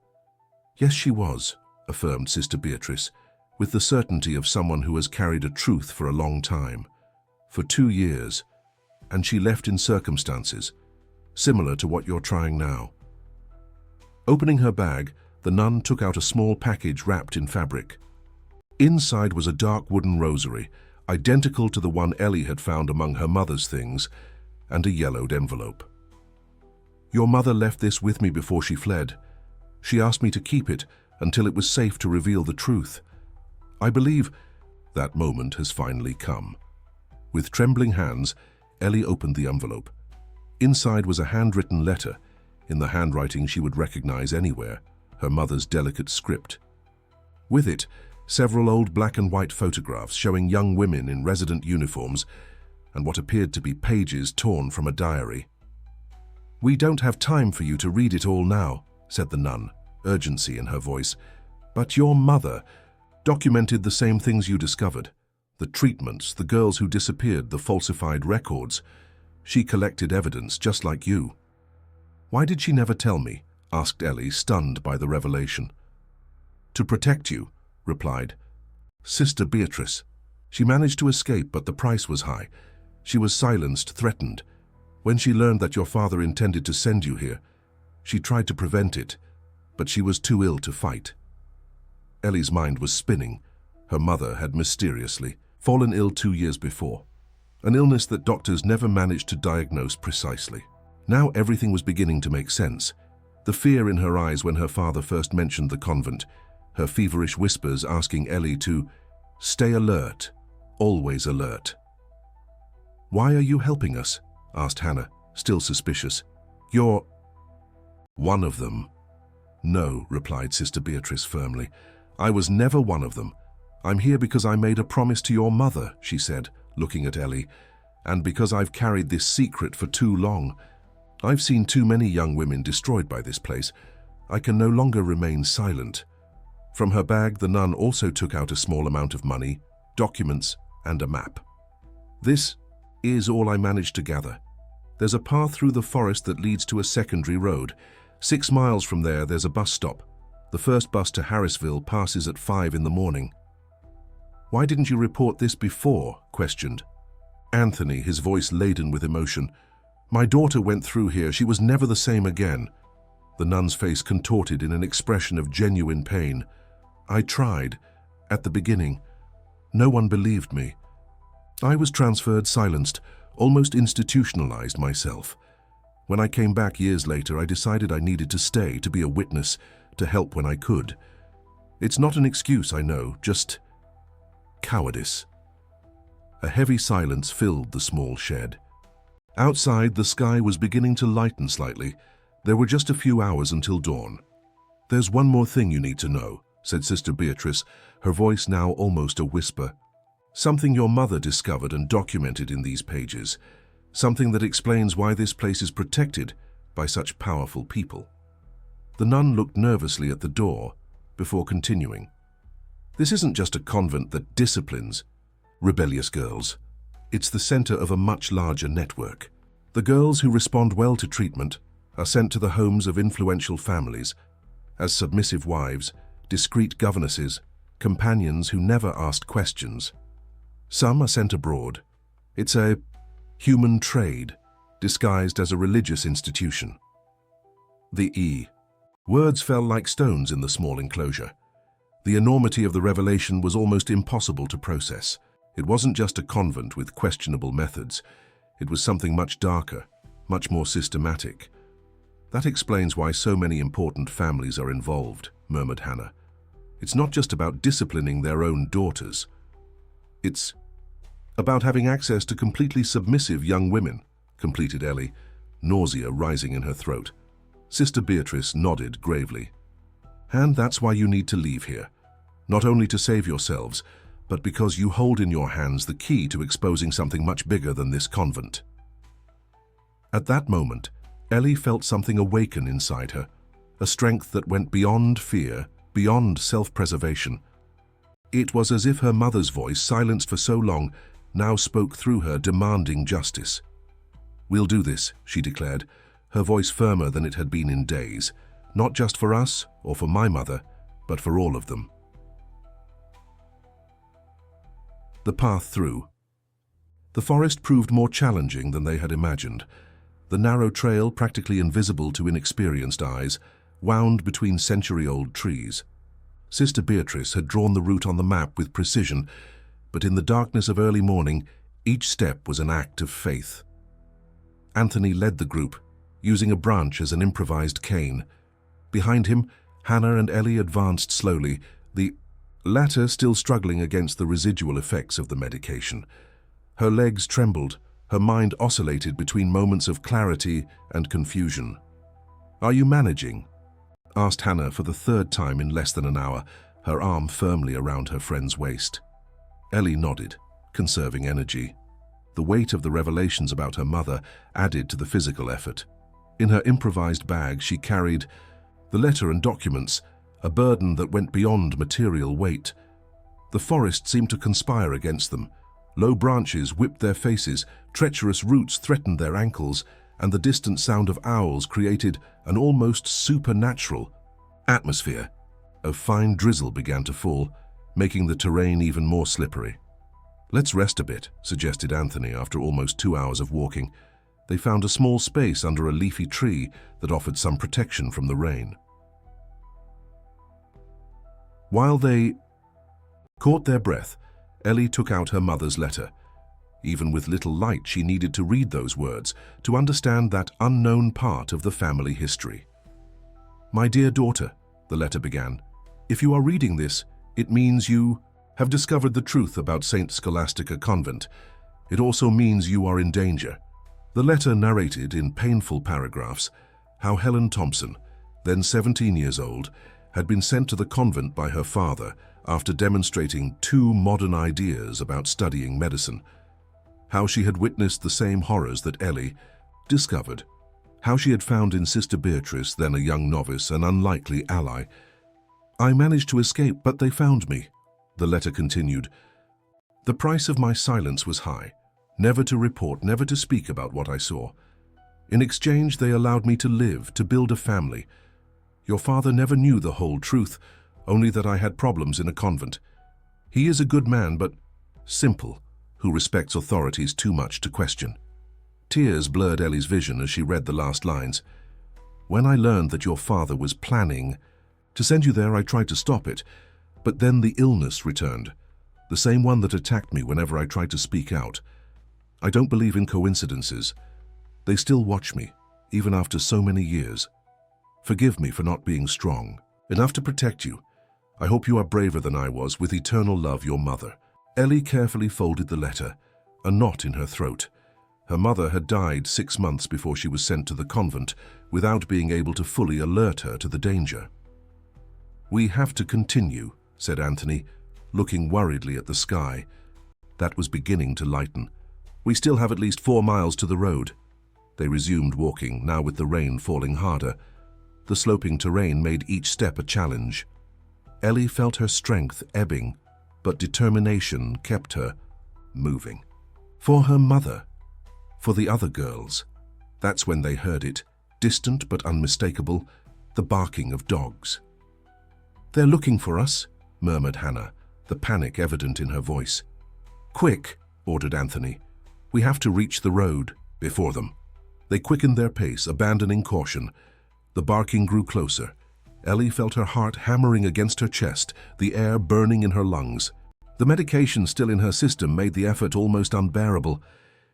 "Yes, she was," affirmed Sister Beatrice, with the certainty of someone who has carried a truth for a long time. "For 2 years, and she left in circumstances similar to what you're trying now." Opening her bag, the nun took out a small package wrapped in fabric. Inside was a dark wooden rosary, identical to the one Ellie had found among her mother's things, and a yellowed envelope. "Your mother left this with me before she fled. She asked me to keep it until it was safe to reveal the truth. I believe that moment has finally come." With trembling hands, Ellie opened the envelope. Inside was a handwritten letter, in the handwriting she would recognize anywhere, her mother's delicate script. With it, several old black and white photographs showing young women in resident uniforms, and what appeared to be pages torn from a diary. "We don't have time for you to read it all now," said the nun, urgency in her voice. "But your mother documented the same things you discovered. The treatments, the girls who disappeared, the falsified records. She collected evidence just like you." "Why did she never tell me?" asked Ellie, stunned by the revelation. "To protect you," replied Sister Beatrice. "She managed to escape, but the price was high. She was silenced, threatened. When she learned that your father intended to send you here, she tried to prevent it, but she was too ill to fight." Ellie's mind was spinning. Her mother had mysteriously fallen ill 2 years before, an illness that doctors never managed to diagnose precisely. Now everything was beginning to make sense. The fear in her eyes when her father first mentioned the convent, her feverish whispers asking Ellie to stay alert, always alert. "Why are you helping us?" asked Hannah, still suspicious. "You're one of them." "No," replied Sister Beatrice firmly. "I was never one of them. I'm here because I made a promise to your mother," she said, looking at Ellie, "and because I've carried this secret for too long. I've seen too many young women destroyed by this place. I can no longer remain silent." From her bag, the nun also took out a small amount of money, documents, and a map. "This is all I managed to gather. There's a path through the forest that leads to a secondary road. 6 miles from there, there's a bus stop. The first bus to Harrisville passes at 5 in the morning." "Why didn't you report this before?" questioned Anthony, his voice laden with emotion. "My daughter went through here. She was never the same again." The nun's face contorted in an expression of genuine pain. "I tried. At the beginning. No one believed me. I was transferred, silenced, almost institutionalized myself. When I came back years later, I decided I needed to stay, to be a witness, to help when I could. It's not an excuse, I know, just cowardice." A heavy silence filled the small shed. Outside, the sky was beginning to lighten slightly. There were just a few hours until dawn. "There's one more thing you need to know," said Sister Beatrice, her voice now almost a whisper. "Something your mother discovered and documented in these pages. Something that explains why this place is protected by such powerful people." The nun looked nervously at the door before continuing. "This isn't just a convent that disciplines rebellious girls. It's the center of a much larger network. The girls who respond well to treatment are sent to the homes of influential families as submissive wives, discreet governesses, companions who never asked questions. Some are sent abroad. It's a human trade disguised as a religious institution." Words fell like stones in the small enclosure. The enormity of the revelation was almost impossible to process. It wasn't just a convent with questionable methods. It was something much darker, much more systematic. "That explains why so many important families are involved," murmured Hannah. "It's not just about disciplining their own daughters. It's about having access to completely submissive young women," completed Ellie, nausea rising in her throat. Sister Beatrice nodded gravely. "And that's why you need to leave here. Not only to save yourselves, but because you hold in your hands the key to exposing something much bigger than this convent." At that moment, Ellie felt something awaken inside her, a strength that went beyond fear, beyond self-preservation. It was as if her mother's voice, silenced for so long, now spoke through her, demanding justice. "We'll do this," she declared, her voice firmer than it had been in days, "not just for us or for my mother, but for all of them." The path through. The forest proved more challenging than they had imagined. The narrow trail, practically invisible to inexperienced eyes, wound between century-old trees. Sister Beatrice had drawn the route on the map with precision, but in the darkness of early morning, each step was an act of faith. Anthony led the group, using a branch as an improvised cane. Behind him, Hannah and Ellie advanced slowly, the latter still struggling against the residual effects of the medication. Her legs trembled, her mind oscillated between moments of clarity and confusion. "Are you managing?" asked Hannah for the 3rd time in less than an hour, her arm firmly around her friend's waist. Ellie nodded, conserving energy. The weight of the revelations about her mother added to the physical effort. In her improvised bag, she carried the letter and documents, a burden that went beyond material weight. The forest seemed to conspire against them. Low branches whipped their faces, treacherous roots threatened their ankles, and the distant sound of owls created an almost supernatural atmosphere. A fine drizzle began to fall, making the terrain even more slippery. "Let's rest a bit," suggested Anthony after almost 2 hours of walking. They found a small space under a leafy tree that offered some protection from the rain. While they caught their breath, Ellie took out her mother's letter. Even with little light, she needed to read those words to understand that unknown part of the family history. "My dear daughter," the letter began, "if you are reading this, it means you have discovered the truth about St. Scholastica Convent. It also means you are in danger." The letter narrated in painful paragraphs how Helen Thompson, then 17 years old, had been sent to the convent by her father after demonstrating 2 modern ideas about studying medicine. How she had witnessed the same horrors that Ellie discovered. How she had found in Sister Beatrice, then a young novice, an unlikely ally. "I managed to escape, but they found me," the letter continued. "The price of my silence was high. Never to report, never to speak about what I saw. In exchange, they allowed me to live, to build a family. Your father never knew the whole truth, only that I had problems in a convent. He is a good man, but simple, who respects authorities too much to question." Tears blurred Ellie's vision as she read the last lines. "When I learned that your father was planning to send you there, I tried to stop it, but then the illness returned, the same one that attacked me whenever I tried to speak out. I don't believe in coincidences. They still watch me, even after so many years. Forgive me for not being strong enough to protect you. I hope you are braver than I was. With eternal love, your mother." Ellie carefully folded the letter, a knot in her throat. Her mother had died 6 months before she was sent to the convent, without being able to fully alert her to the danger. "We have to continue," said Anthony, looking worriedly at the sky. That was beginning to lighten. "We still have at least 4 miles to the road." They resumed walking, now with the rain falling harder. The sloping terrain made each step a challenge. Ellie felt her strength ebbing, but determination kept her moving. For her mother, for the other girls. That's when they heard it, distant but unmistakable, the barking of dogs. "They're looking for us," murmured Hannah, the panic evident in her voice. "Quick," ordered Anthony. "We have to reach the road before them." They quickened their pace, abandoning caution. The barking grew closer. Ellie felt her heart hammering against her chest, the air burning in her lungs. The medication still in her system made the effort almost unbearable.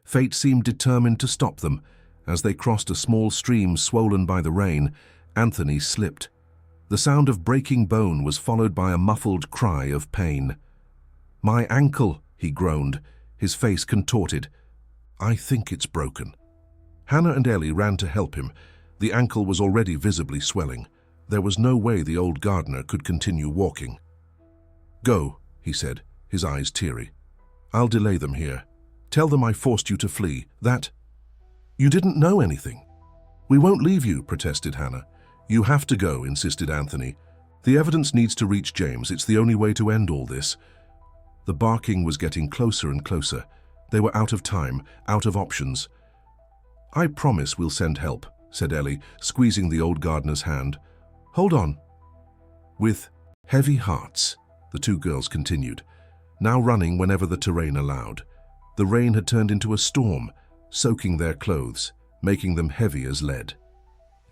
Fate seemed determined to stop them. As they crossed a small stream swollen by the rain, Anthony slipped. The sound of breaking bone was followed by a muffled cry of pain. "My ankle," he groaned, his face contorted. "I think it's broken." Hannah and Ellie ran to help him. The ankle was already visibly swelling. There was no way the old gardener could continue walking. "Go," he said, his eyes teary. "I'll delay them here. Tell them I forced you to flee, that—" "You didn't know anything." "We won't leave you," protested Hannah. "You have to go," insisted Anthony. "The evidence needs to reach James. It's the only way to end all this." The barking was getting closer and closer. They were out of time, out of options. "I promise we'll send help," said Ellie, squeezing the old gardener's hand. "Hold on." With heavy hearts, the 2 girls continued, now running whenever the terrain allowed. The rain had turned into a storm, soaking their clothes, making them heavy as lead.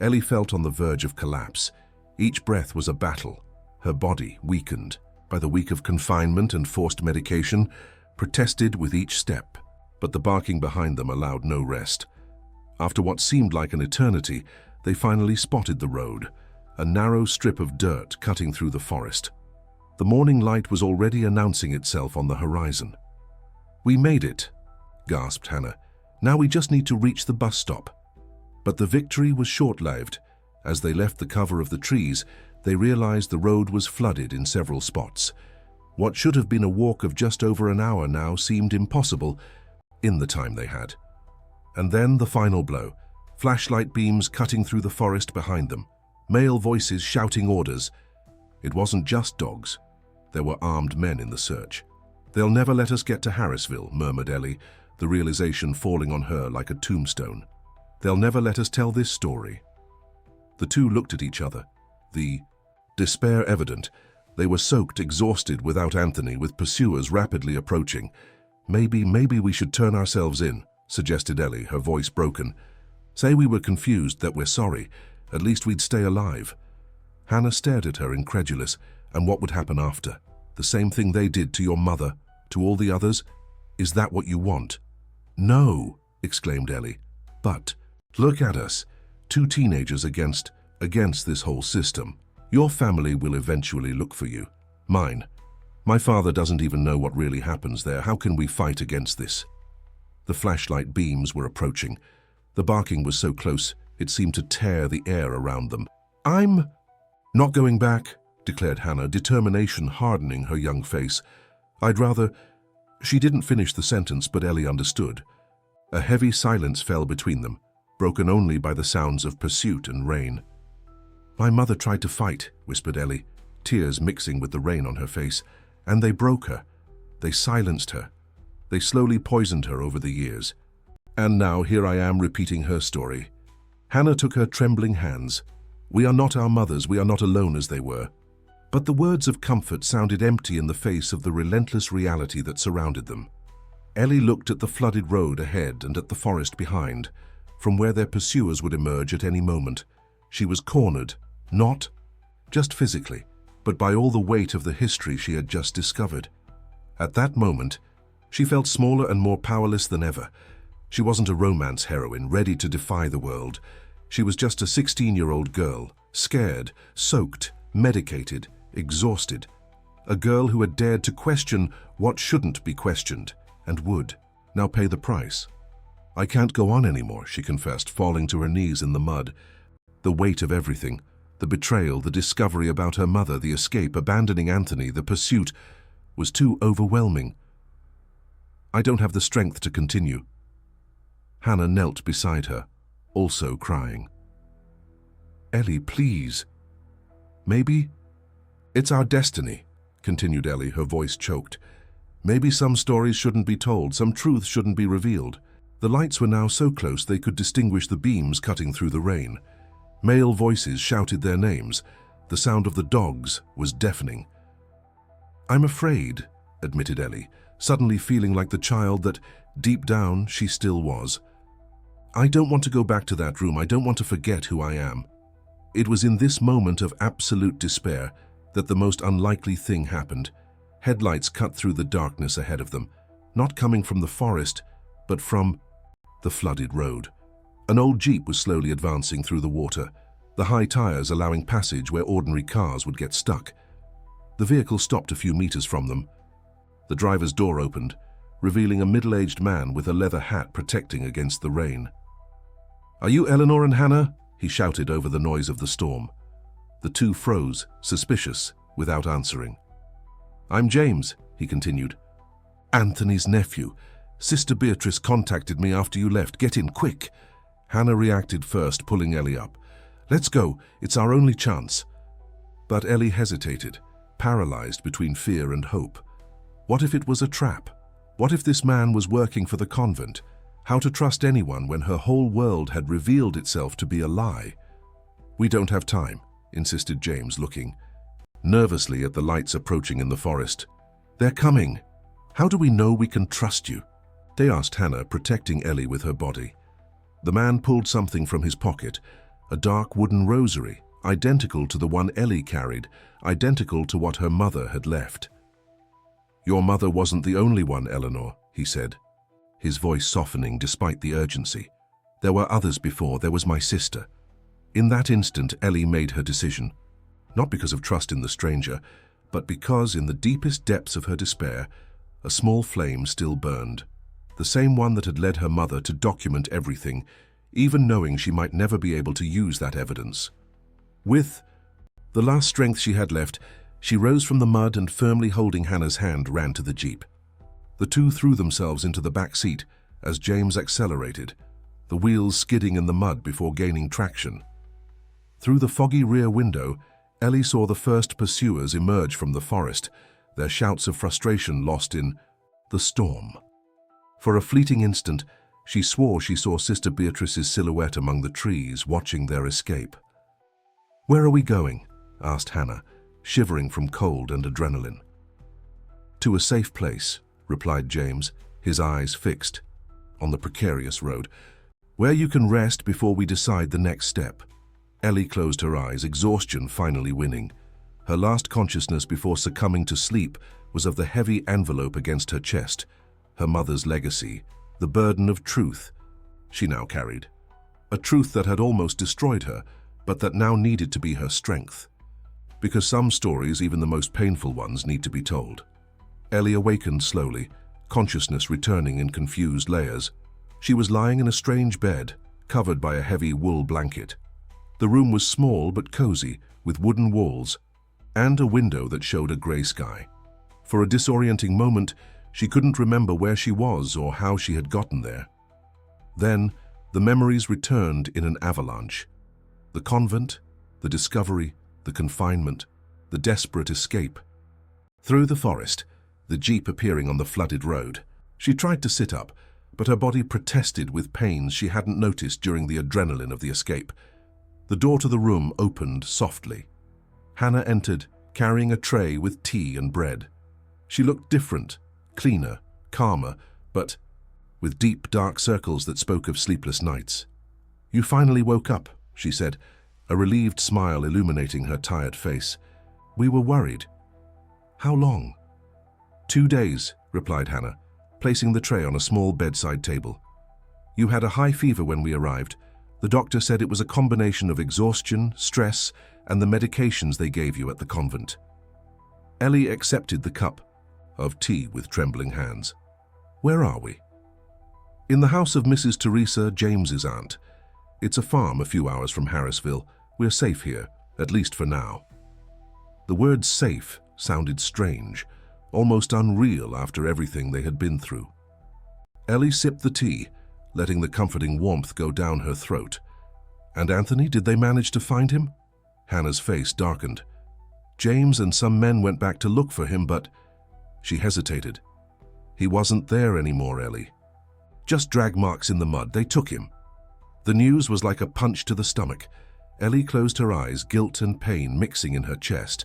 Ellie felt on the verge of collapse. Each breath was a battle. Her body, weakened by the week of confinement and forced medication, protested with each step, but the barking behind them allowed no rest. After what seemed like an eternity, they finally spotted the road, a narrow strip of dirt cutting through the forest. The morning light was already announcing itself on the horizon. "We made it," gasped Hannah. "Now we just need to reach the bus stop." But the victory was short-lived. As they left the cover of the trees, they realized the road was flooded in several spots. What should have been a walk of just over an hour now seemed impossible in the time they had. And then the final blow, flashlight beams cutting through the forest behind them, male voices shouting orders. It wasn't just dogs. There were armed men in the search. "They'll never let us get to Harrisville," murmured Ellie, the realization falling on her like a tombstone. "They'll never let us tell this story." The two looked at each other, the despair evident. They were soaked, exhausted without Anthony, with pursuers rapidly approaching. Maybe we should turn ourselves in," suggested Ellie, her voice broken. "Say we were confused, that we're sorry. At least we'd stay alive." Hannah stared at her, incredulous. "And what would happen after? The same thing they did to your mother, to all the others? Is that what you want?" "No," exclaimed Ellie. "But look at us, two teenagers against this whole system. Your family will eventually look for you. Mine. My father doesn't even know what really happens there. How can we fight against this?" The flashlight beams were approaching. The barking was so close, it seemed to tear the air around them. "I'm not going back," declared Hannah, determination hardening her young face. "I'd rather—" She didn't finish the sentence, but Ellie understood. A heavy silence fell between them, broken only by the sounds of pursuit and rain. "My mother tried to fight," whispered Ellie, tears mixing with the rain on her face. "And they broke her. They silenced her. They slowly poisoned her over the years. And now here I am repeating her story." Hannah took her trembling hands. "We are not our mothers. We are not alone as they were." But the words of comfort sounded empty in the face of the relentless reality that surrounded them. Ellie looked at the flooded road ahead and at the forest behind, from where their pursuers would emerge at any moment. She was cornered, not just physically, but by all the weight of the history she had just discovered. At that moment, she felt smaller and more powerless than ever. She wasn't a romance heroine ready to defy the world. She was just a 16-year-old girl, scared, soaked, medicated, exhausted. A girl who had dared to question what shouldn't be questioned, and would now pay the price. "I can't go on anymore," she confessed, falling to her knees in the mud. The weight of everything, the betrayal, the discovery about her mother, the escape, abandoning Anthony, the pursuit, was too overwhelming. "I don't have the strength to continue." Hannah knelt beside her, also crying. "Ellie, please. Maybe it's our destiny," continued Ellie, her voice choked. "Maybe some stories shouldn't be told, some truths shouldn't be revealed." The lights were now so close they could distinguish the beams cutting through the rain. Male voices shouted their names. The sound of the dogs was deafening. "I'm afraid," admitted Ellie, suddenly feeling like the child that, deep down, she still was. "I don't want to go back to that room. I don't want to forget who I am." It was in this moment of absolute despair that the most unlikely thing happened. Headlights cut through the darkness ahead of them, not coming from the forest, but from the flooded road. An old Jeep was slowly advancing through the water, the high tires allowing passage where ordinary cars would get stuck. The vehicle stopped a few meters from them. The driver's door opened, revealing a middle-aged man with a leather hat protecting against the rain. "Are you Eleanor and Hannah?" he shouted over the noise of the storm. The two froze, suspicious, without answering. "I'm James," he continued. "Anthony's nephew. Sister Beatrice contacted me after you left. Get in, quick." Hannah reacted first, pulling Ellie up. "Let's go. It's our only chance." But Ellie hesitated, paralyzed between fear and hope. What if it was a trap? What if this man was working for the convent? How to trust anyone when her whole world had revealed itself to be a lie? "We don't have time," insisted James, looking nervously at the lights approaching in the forest. "They're coming. How do we know we can trust you?" they asked Hannah, protecting Ellie with her body. The man pulled something from his pocket, a dark wooden rosary, identical to the one Ellie carried, identical to what her mother had left. "Your mother wasn't the only one, Eleanor," he said, his voice softening despite the urgency. "There were others before. There was my sister." In that instant, Ellie made her decision, not because of trust in the stranger, but because in the deepest depths of her despair, a small flame still burned, the same one that had led her mother to document everything, even knowing she might never be able to use that evidence. With The last strength she had left, she rose from the mud and, firmly holding Hannah's hand, ran to the jeep. The two threw themselves into the back seat as James accelerated, the wheels skidding in the mud before gaining traction. Through the foggy rear window, Ellie saw the first pursuers emerge from the forest, their shouts of frustration lost in the storm. For a fleeting instant, she swore she saw Sister Beatrice's silhouette among the trees, watching their escape. "Where are we going?" asked Hannah, shivering from cold and adrenaline. "To a safe place," replied James, his eyes fixed on the precarious road, "where you can rest before we decide the next step." Ellie closed her eyes, exhaustion finally winning. Her last consciousness before succumbing to sleep was of the heavy envelope against her chest, her mother's legacy, the burden of truth she now carried. A truth that had almost destroyed her, but that now needed to be her strength. Because some stories, even the most painful ones, need to be told. Ellie awakened slowly, consciousness returning in confused layers. She was lying in a strange bed, covered by a heavy wool blanket. The room was small but cozy, with wooden walls, and a window that showed a grey sky. For a disorienting moment, she couldn't remember where she was or how she had gotten there. Then, the memories returned in an avalanche. The convent, the discovery, the confinement, the desperate escape. Through the forest, the jeep appearing on the flooded road. She tried to sit up, but her body protested with pains she hadn't noticed during the adrenaline of the escape. The door to the room opened softly. Hannah entered, carrying a tray with tea and bread. She looked different, cleaner, calmer, but with deep, dark circles that spoke of sleepless nights. "You finally woke up," she said, a relieved smile illuminating her tired face. "We were worried." "How long?" "2 days," replied Hannah, placing the tray on a small bedside table. "You had a high fever when we arrived. The doctor said it was a combination of exhaustion, stress, and the medications they gave you at the convent." Ellie accepted the cup of tea with trembling hands. "Where are we?" "In the house of Mrs. Teresa, James's aunt. It's a farm a few hours from Harrisville. We're safe here, at least for now." The word safe sounded strange, almost unreal after everything they had been through. Ellie sipped the tea, letting the comforting warmth go down her throat. "And Anthony, did they manage to find him?" Hannah's face darkened. "James and some men went back to look for him, but—" She hesitated. "He wasn't there anymore, Ellie. Just drag marks in the mud. They took him." The news was like a punch to the stomach. Ellie closed her eyes, guilt and pain mixing in her chest.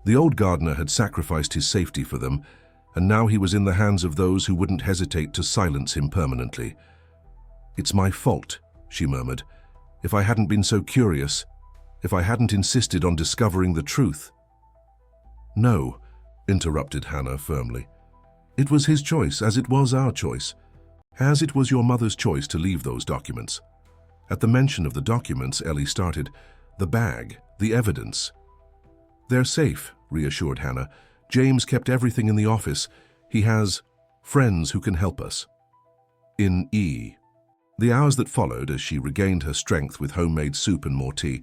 The old gardener had sacrificed his safety for them, and now he was in the hands of those who wouldn't hesitate to silence him permanently. "It's my fault," she murmured. "If I hadn't been so curious, if I hadn't insisted on discovering the truth." "No," interrupted Hannah firmly. "It was his choice, as it was our choice. As it was your mother's choice to leave those documents." At the mention of the documents, Ellie started. "The bag, the evidence." "They're safe," reassured Hannah. "James kept everything in the office. He has friends who can help us." In E. The hours that followed, as she regained her strength with homemade soup and more tea,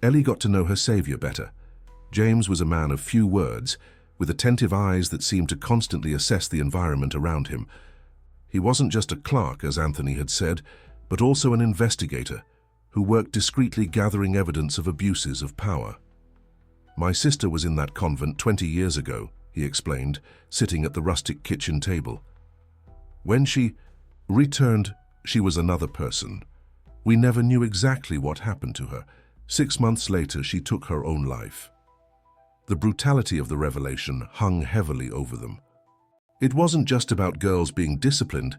Ellie got to know her savior better. James was a man of few words, with attentive eyes that seemed to constantly assess the environment around him. He wasn't just a clerk, as Anthony had said, but also an investigator who worked discreetly gathering evidence of abuses of power. "My sister was in that convent 20 years ago," he explained, sitting at the rustic kitchen table. "When she returned, she was another person. We never knew exactly what happened to her. 6 months later, she took her own life." The brutality of the revelation hung heavily over them. It wasn't just about girls being disciplined,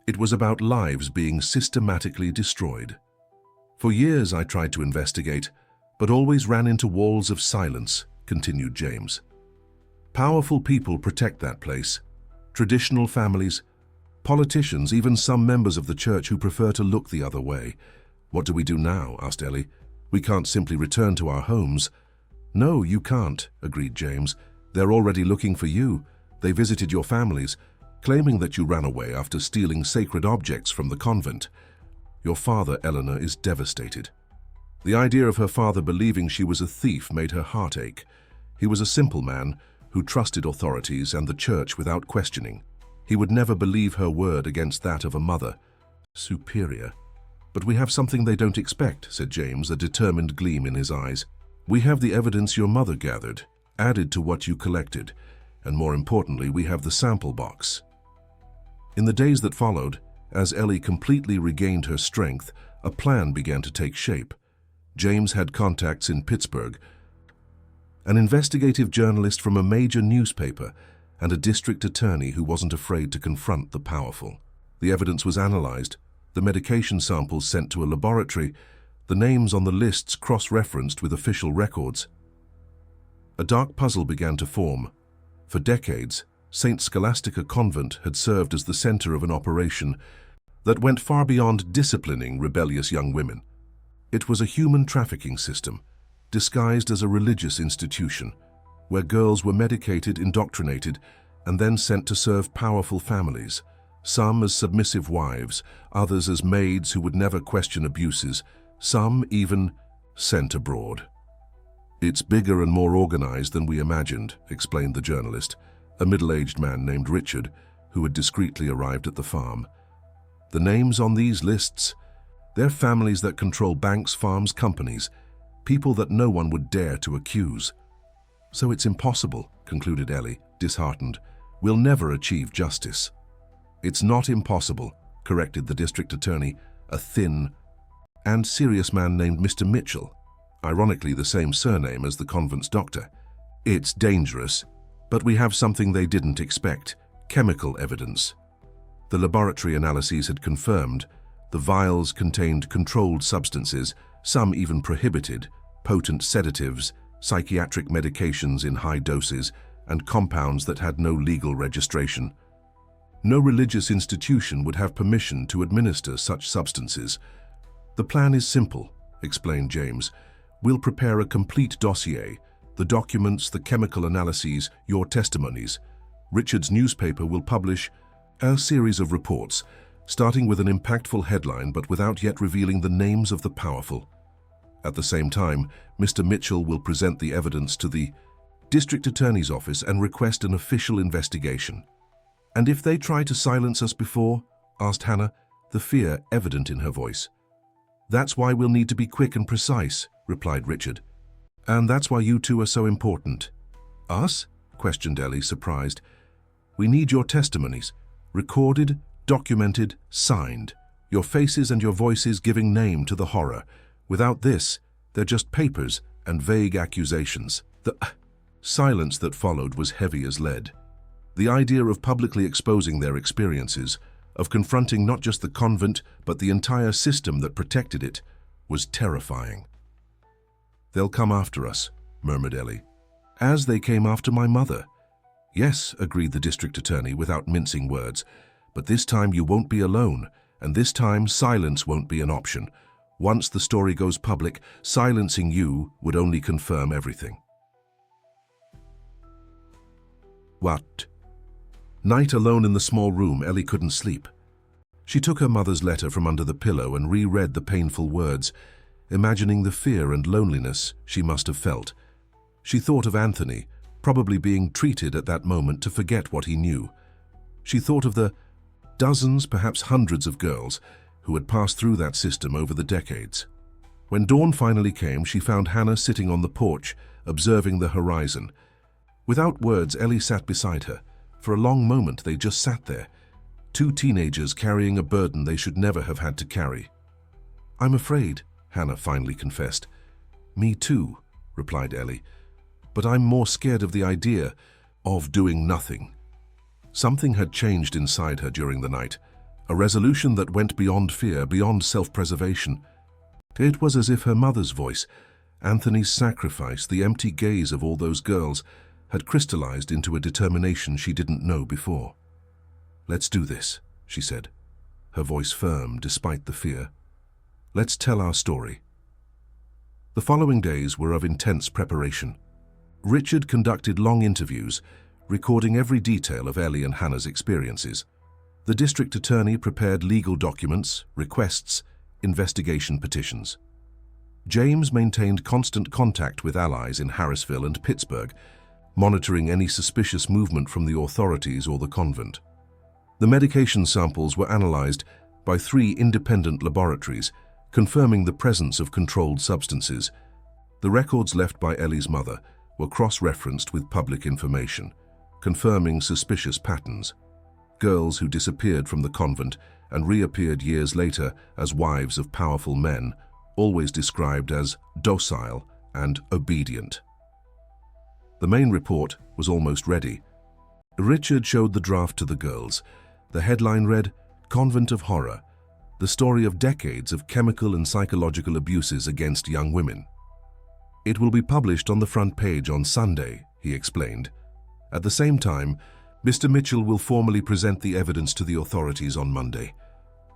it was about lives being systematically destroyed. "For years I tried to investigate, but always ran into walls of silence," continued James. "Powerful people protect that place. Traditional families, politicians, even some members of the church who prefer to look the other way." "What do we do now?" asked Ellie. "We can't simply return to our homes." "No, you can't," agreed James. "They're already looking for you. They visited your families, claiming that you ran away after stealing sacred objects from the convent. Your father, Eleanor, is devastated." The idea of her father believing she was a thief made her heart ache. He was a simple man who trusted authorities and the church without questioning. He would never believe her word against that of a mother. Superior. "But we have something they don't expect," said James, a determined gleam in his eyes. "We have the evidence your mother gathered, added to what you collected, and more importantly, we have the sample box." In the days that followed, as Ellie completely regained her strength, a plan began to take shape. James had contacts in Pittsburgh, an investigative journalist from a major newspaper, and a district attorney who wasn't afraid to confront the powerful. The evidence was analyzed, the medication samples sent to a laboratory, the names on the lists cross-referenced with official records. A dark puzzle began to form. For decades, St. Scholastica Convent had served as the center of an operation that went far beyond disciplining rebellious young women. It was a human trafficking system, disguised as a religious institution, where girls were medicated, indoctrinated, and then sent to serve powerful families, some as submissive wives, others as maids who would never question abuses, some even sent abroad. "It's bigger and more organized than we imagined," explained the journalist, a middle-aged man named Richard, who had discreetly arrived at the farm. "The names on these lists, they're families that control banks, farms, companies, people that no one would dare to accuse." "So it's impossible," concluded Ellie, disheartened. "We'll never achieve justice." "It's not impossible," corrected the district attorney, a thin and serious man named Mr. Mitchell, ironically the same surname as the convent's doctor. "It's dangerous, but we have something they didn't expect: chemical evidence." The laboratory analyses had confirmed the vials contained controlled substances, some even prohibited, potent sedatives, psychiatric medications in high doses, and compounds that had no legal registration. No religious institution would have permission to administer such substances. "The plan is simple," explained James. "We'll prepare a complete dossier, the documents, the chemical analyses, your testimonies. Richard's newspaper will publish a series of reports, starting with an impactful headline but without yet revealing the names of the powerful. At the same time, Mr. Mitchell will present the evidence to the district attorney's office and request an official investigation." "And if they try to silence us before?" asked Hannah, the fear evident in her voice. "That's why we'll need to be quick and precise," replied Richard. "And that's why you two are so important." "Us?" questioned Ellie, surprised. "We need your testimonies, recorded, documented, signed. Your faces and your voices giving name to the horror. Without this, they're just papers and vague accusations." The silence that followed was heavy as lead. The idea of publicly exposing their experiences, of confronting not just the convent but the entire system that protected it, was terrifying. "They'll come after us," murmured Ellie. "As they came after my mother." "Yes," agreed the district attorney without mincing words, "but this time you won't be alone, and this time silence won't be an option. Once the story goes public, silencing you would only confirm everything." What? Night alone in the small room, Ellie couldn't sleep. She took her mother's letter from under the pillow and reread the painful words, imagining the fear and loneliness she must have felt. She thought of Anthony, probably being treated at that moment to forget what he knew. She thought of the dozens, perhaps hundreds of girls who had passed through that system over the decades. When dawn finally came, she found Hannah sitting on the porch, observing the horizon. Without words, Ellie sat beside her. For a long moment, they just sat there, two teenagers carrying a burden they should never have had to carry. "I'm afraid," Hannah finally confessed. "Me too," replied Ellie. "But I'm more scared of the idea of doing nothing." Something had changed inside her during the night, a resolution that went beyond fear, beyond self-preservation. It was as if her mother's voice, Anthony's sacrifice, the empty gaze of all those girls, had crystallized into a determination she didn't know before. "Let's do this," she said, her voice firm despite the fear. "Let's tell our story." The following days were of intense preparation. Richard conducted long interviews, recording every detail of Ellie and Hannah's experiences. The district attorney prepared legal documents, requests, investigation petitions. James maintained constant contact with allies in Harrisville and Pittsburgh, monitoring any suspicious movement from the authorities or the convent. The medication samples were analyzed by 3 independent laboratories, confirming the presence of controlled substances. The records left by Ellie's mother were cross-referenced with public information, confirming suspicious patterns. Girls who disappeared from the convent and reappeared years later as wives of powerful men, always described as docile and obedient. The main report was almost ready. Richard showed the draft to the girls. The headline read, "Convent of Horror, the story of decades of chemical and psychological abuses against young women." "It will be published on the front page on Sunday," he explained. "At the same time, Mr. Mitchell will formally present the evidence to the authorities on Monday.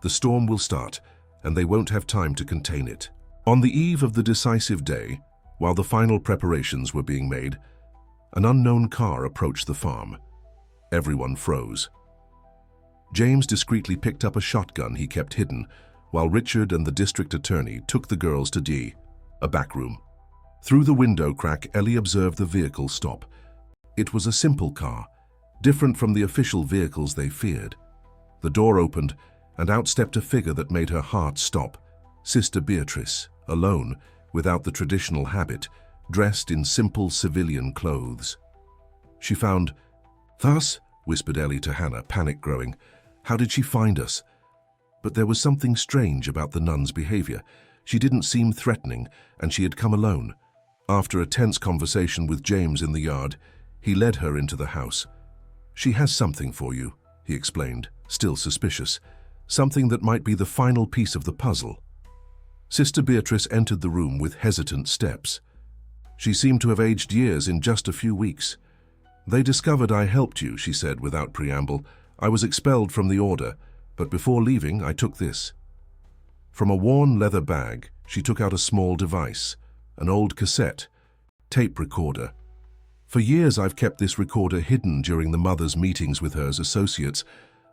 The storm will start, and they won't have time to contain it." On the eve of the decisive day, while the final preparations were being made, an unknown car approached the farm. Everyone froze. James discreetly picked up a shotgun he kept hidden, while Richard and the district attorney took the girls to a back room. Through the window crack, Ellie observed the vehicle stop. It was a simple car, different from the official vehicles they feared. The door opened, and out stepped a figure that made her heart stop. Sister Beatrice, alone, without the traditional habit, dressed in simple civilian clothes. She found, "Thus," whispered Ellie to Hannah, panic growing. "How did she find us?" But there was something strange about the nun's behavior. She didn't seem threatening, and she had come alone. After a tense conversation with James in the yard, he led her into the house. "She has something for you," he explained, still suspicious. "Something that might be the final piece of the puzzle." Sister Beatrice entered the room with hesitant steps. She seemed to have aged years in just a few weeks. "They discovered I helped you," she said without preamble. "I was expelled from the order, but before leaving I took this." From a worn leather bag, she took out a small device, an old cassette, tape recorder. "For years I've kept this recorder hidden during the mother's meetings with her associates.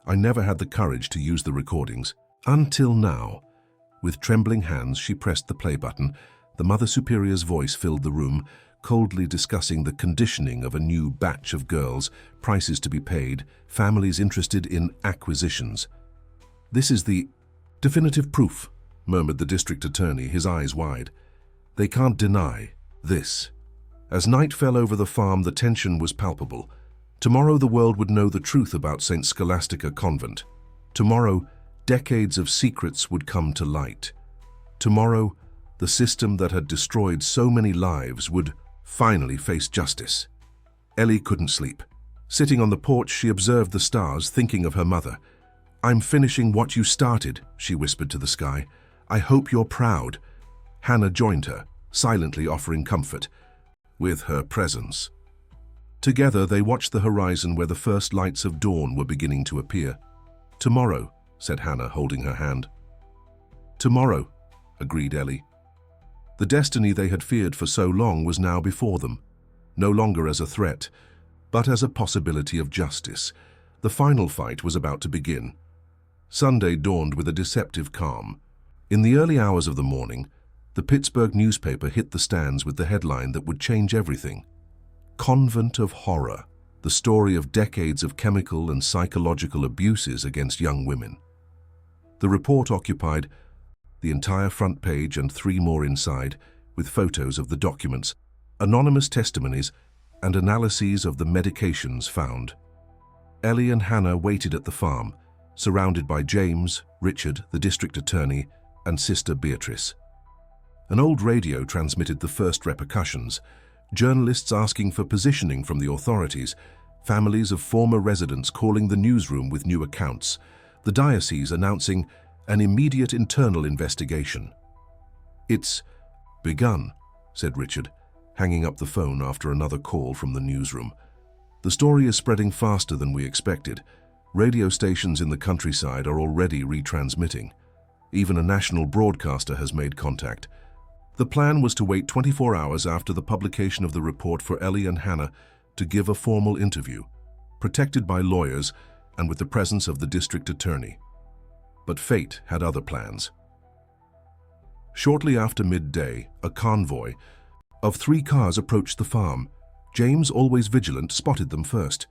I never had the courage to use the recordings. Until now." With trembling hands, she pressed the play button. The Mother Superior's voice filled the room, coldly discussing the conditioning of a new batch of girls, prices to be paid, families interested in acquisitions. "This is the definitive proof," murmured the district attorney, his eyes wide. "They can't deny this." As night fell over the farm, the tension was palpable. Tomorrow the world would know the truth about St. Scholastica Convent. Tomorrow, decades of secrets would come to light. Tomorrow, the system that had destroyed so many lives would finally face justice. Ellie couldn't sleep. Sitting on the porch, she observed the stars, thinking of her mother. "I'm finishing what you started," she whispered to the sky. "I hope you're proud." Hannah joined her, silently offering comfort with her presence. Together, they watched the horizon where the first lights of dawn were beginning to appear. "Tomorrow," said Hannah, holding her hand. "Tomorrow," agreed Ellie. The destiny they had feared for so long was now before them, no longer as a threat, but as a possibility of justice. The final fight was about to begin. Sunday dawned with a deceptive calm. In the early hours of the morning, the Pittsburgh newspaper hit the stands with the headline that would change everything. "Convent of Horror, the story of decades of chemical and psychological abuses against young women." The report occupied the entire front page and 3 more inside, with photos of the documents, anonymous testimonies, and analyses of the medications found. Ellie and Hannah waited at the farm, surrounded by James, Richard, the district attorney, and Sister Beatrice. An old radio transmitted the first repercussions, journalists asking for positioning from the authorities, families of former residents calling the newsroom with new accounts, the diocese announcing an immediate internal investigation. "It's begun," said Richard, hanging up the phone after another call from the newsroom. "The story is spreading faster than we expected. Radio stations in the countryside are already retransmitting. Even a national broadcaster has made contact." The plan was to wait 24 hours after the publication of the report for Ellie and Hannah to give a formal interview, protected by lawyers and with the presence of the district attorney. But fate had other plans. Shortly after midday, a convoy of 3 cars approached the farm. James, always vigilant, spotted them first.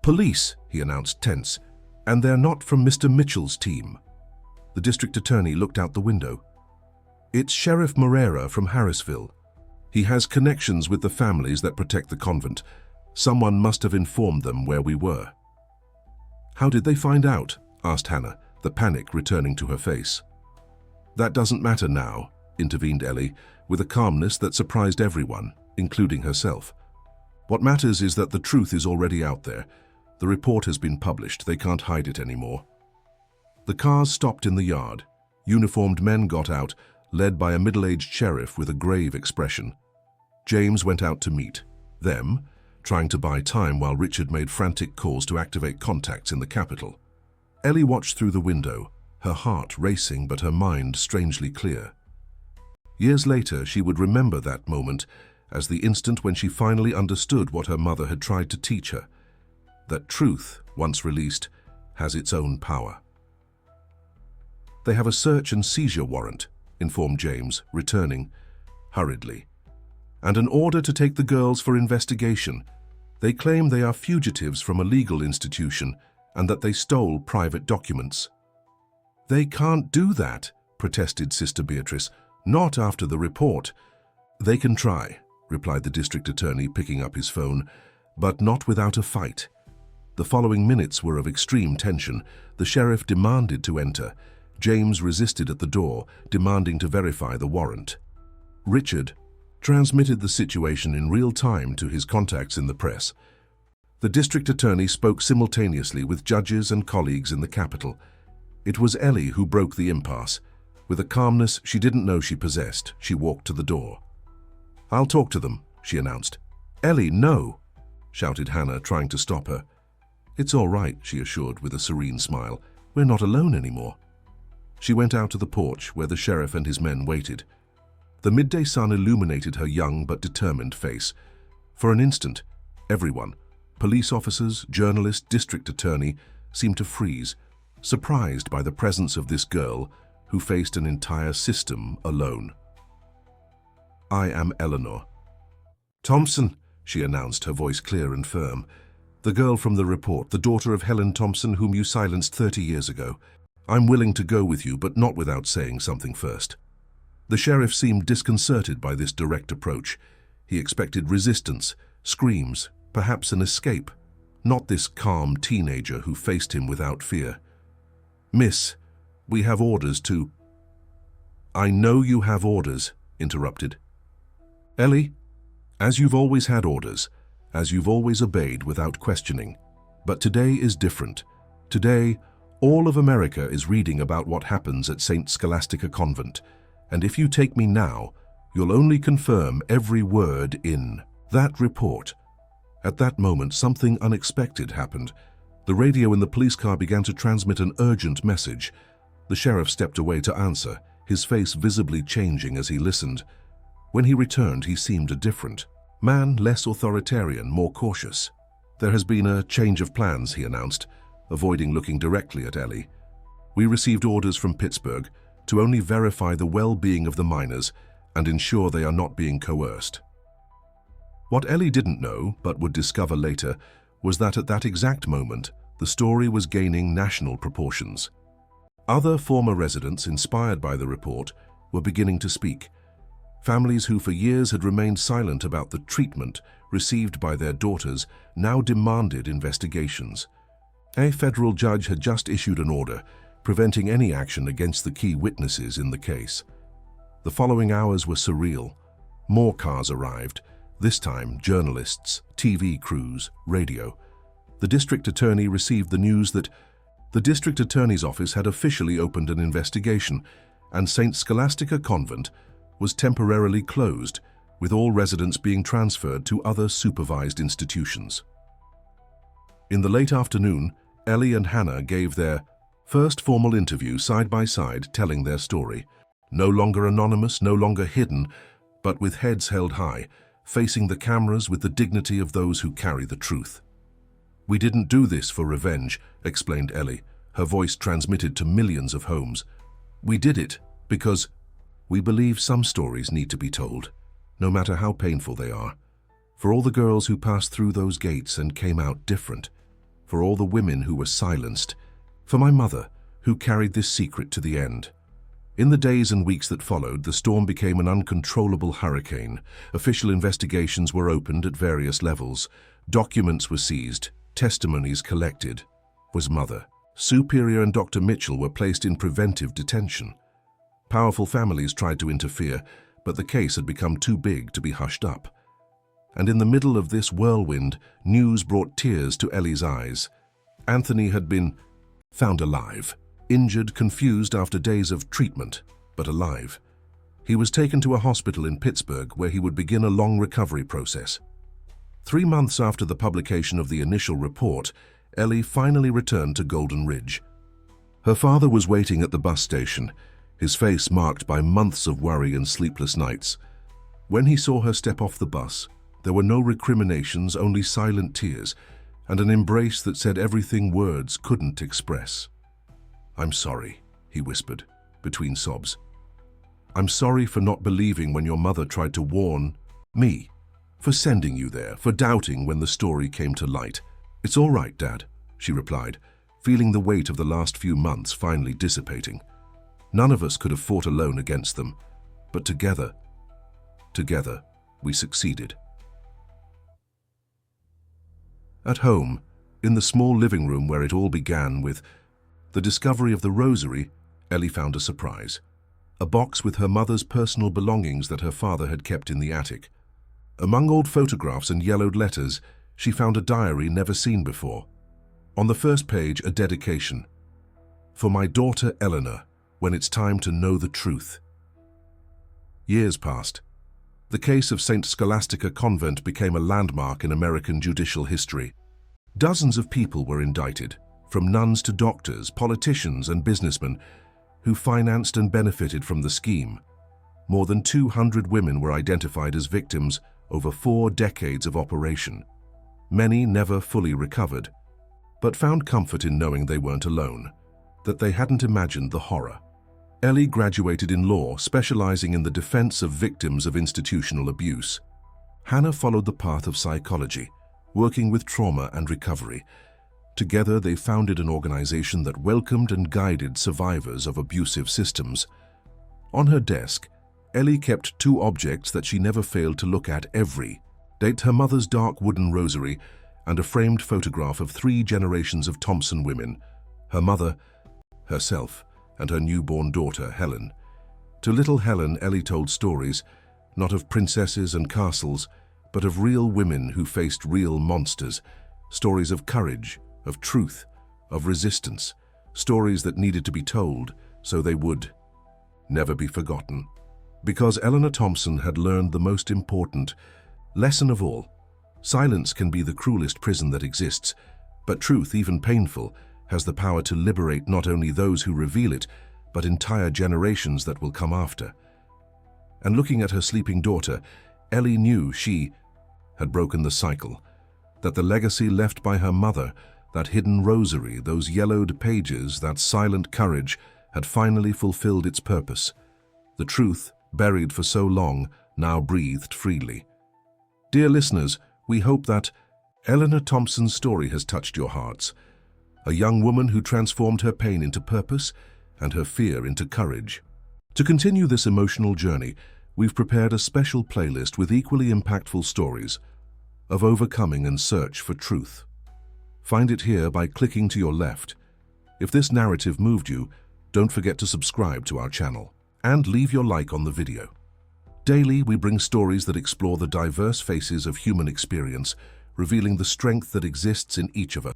"Police," he announced, tense, "and they're not from Mr. Mitchell's team." The district attorney looked out the window. "It's Sheriff Moreira from Harrisville. He has connections with the families that protect the convent. Someone must have informed them where we were." "How did they find out?" asked Hannah, the panic returning to her face. "That doesn't matter now," intervened Ellie, with a calmness that surprised everyone, including herself. "What matters is that the truth is already out there. The report has been published. They can't hide it anymore." The cars stopped in the yard. Uniformed men got out, led by a middle-aged sheriff with a grave expression. James went out to meet them, trying to buy time while Richard made frantic calls to activate contacts in the capital. Ellie watched through the window, her heart racing but her mind strangely clear. Years later, she would remember that moment as the instant when she finally understood what her mother had tried to teach her, that truth, once released, has its own power. "They have a search and seizure warrant," informed James, returning hurriedly, "and an order to take the girls for investigation. They claim they are fugitives from a legal institution and that they stole private documents." "They can't do that," protested Sister Beatrice. "Not after the report." "They can try," replied the district attorney, picking up his phone, "but not without a fight." The following minutes were of extreme tension. The sheriff demanded to enter. James resisted at the door, demanding to verify the warrant. Richard transmitted the situation in real time to his contacts in the press. The district attorney spoke simultaneously with judges and colleagues in the capital. It was Ellie who broke the impasse. With a calmness she didn't know she possessed, she walked to the door. "I'll talk to them," she announced. "Ellie, no!" shouted Hannah, trying to stop her. "It's all right," she assured with a serene smile. "We're not alone anymore." She went out to the porch where the sheriff and his men waited. The midday sun illuminated her young but determined face. For an instant, everyone, police officers, journalist, district attorney, seemed to freeze, surprised by the presence of this girl who faced an entire system alone. "I am Eleanor Thompson," she announced, her voice clear and firm. "The girl from the report, the daughter of Helen Thompson, whom you silenced 30 years ago. I'm willing to go with you, but not without saying something first." The sheriff seemed disconcerted by this direct approach. He expected resistance, screams, perhaps an escape, not this calm teenager who faced him without fear. "Miss, we have orders to—" "I know you have orders," interrupted Ellie, "as you've always had orders, as you've always obeyed without questioning. But today is different. Today, all of America is reading about what happens at St. Scholastica Convent, and if you take me now, you'll only confirm every word in that report." At that moment, something unexpected happened. The radio in the police car began to transmit an urgent message. The sheriff stepped away to answer, his face visibly changing as he listened. When he returned, he seemed a different man, less authoritarian, more cautious. "There has been a change of plans," he announced, avoiding looking directly at Ellie. "We received orders from Pittsburgh to only verify the well-being of the minors and ensure they are not being coerced." What Ellie didn't know, but would discover later, was that at that exact moment, the story was gaining national proportions. Other former residents, inspired by the report, were beginning to speak. Families who for years had remained silent about the treatment received by their daughters now demanded investigations. A federal judge had just issued an order preventing any action against the key witnesses in the case. The following hours were surreal. More cars arrived, this time journalists, TV crews, radio. The district attorney received the news that the district attorney's office had officially opened an investigation, and St. Scholastica Convent was temporarily closed, with all residents being transferred to other supervised institutions. In the late afternoon, Ellie and Hannah gave their first formal interview side by side, telling their story. No longer anonymous, no longer hidden, but with heads held high, facing the cameras with the dignity of those who carry the truth. "We didn't do this for revenge," explained Ellie, her voice transmitted to millions of homes. "We did it because We believe some stories need to be told, no matter how painful they are. For all the girls who passed through those gates and came out different. For all the women who were silenced. For my mother, who carried this secret to the end. In the days and weeks that followed, the storm became an uncontrollable hurricane. Official investigations were opened at various levels. Documents were seized, testimonies collected. Was Mother Superior and Dr. Mitchell were placed in preventive detention. Powerful families tried to interfere, but the case had become too big to be hushed up. And in the middle of this whirlwind, news brought tears to Ellie's eyes. Anthony had been found alive, injured, confused after days of treatment, but alive. He was taken to a hospital in Pittsburgh where he would begin a long recovery process. 3 months after the publication of the initial report, Ellie finally returned to Golden Ridge. Her father was waiting at the bus station, his face marked by months of worry and sleepless nights. When he saw her step off the bus, there were no recriminations, only silent tears, and an embrace that said everything words couldn't express. "I'm sorry," he whispered, between sobs. "I'm sorry for not believing when your mother tried to warn me, for sending you there, for doubting when the story came to light." "It's all right, Dad," she replied, feeling the weight of the last few months finally dissipating. None of us could have fought alone against them, but together, we succeeded. At home, in the small living room where it all began with the discovery of the rosary, Ellie found a surprise. A box with her mother's personal belongings that her father had kept in the attic. Among old photographs and yellowed letters, she found a diary never seen before. On the first page, a dedication. "For my daughter Eleanor, when it's time to know the truth." Years passed. The case of St. Scholastica Convent became a landmark in American judicial history. Dozens of people were indicted, from nuns to doctors, politicians and businessmen, who financed and benefited from the scheme. More than 200 women were identified as victims over 4 decades of operation. Many never fully recovered, but found comfort in knowing they weren't alone, that they hadn't imagined the horror. Ellie graduated in law, specializing in the defense of victims of institutional abuse. Hannah followed the path of psychology, working with trauma and recovery. Together, they founded an organization that welcomed and guided survivors of abusive systems. On her desk, Ellie kept 2 objects that she never failed to look at every day: her mother's dark wooden rosary and a framed photograph of 3 generations of Thompson women, her mother, herself, and her newborn daughter, Helen. To little Helen, Ellie told stories, not of princesses and castles, but of real women who faced real monsters, stories of courage, of truth, of resistance, stories that needed to be told so they would never be forgotten. Because Eleanor Thompson had learned the most important lesson of all: silence can be the cruelest prison that exists, but truth, even painful, has the power to liberate not only those who reveal it, but entire generations that will come after. And looking at her sleeping daughter, Ellie knew she had broken the cycle, that the legacy left by her mother, that hidden rosary, those yellowed pages, that silent courage, had finally fulfilled its purpose. The truth, buried for so long, now breathed freely. Dear listeners, we hope that Eleanor Thompson's story has touched your hearts. A young woman who transformed her pain into purpose and her fear into courage. To continue this emotional journey, we've prepared a special playlist with equally impactful stories of overcoming and search for truth. Find it here by clicking to your left. If this narrative moved you, don't forget to subscribe to our channel and leave your like on the video. Daily, we bring stories that explore the diverse faces of human experience, revealing the strength that exists in each of us.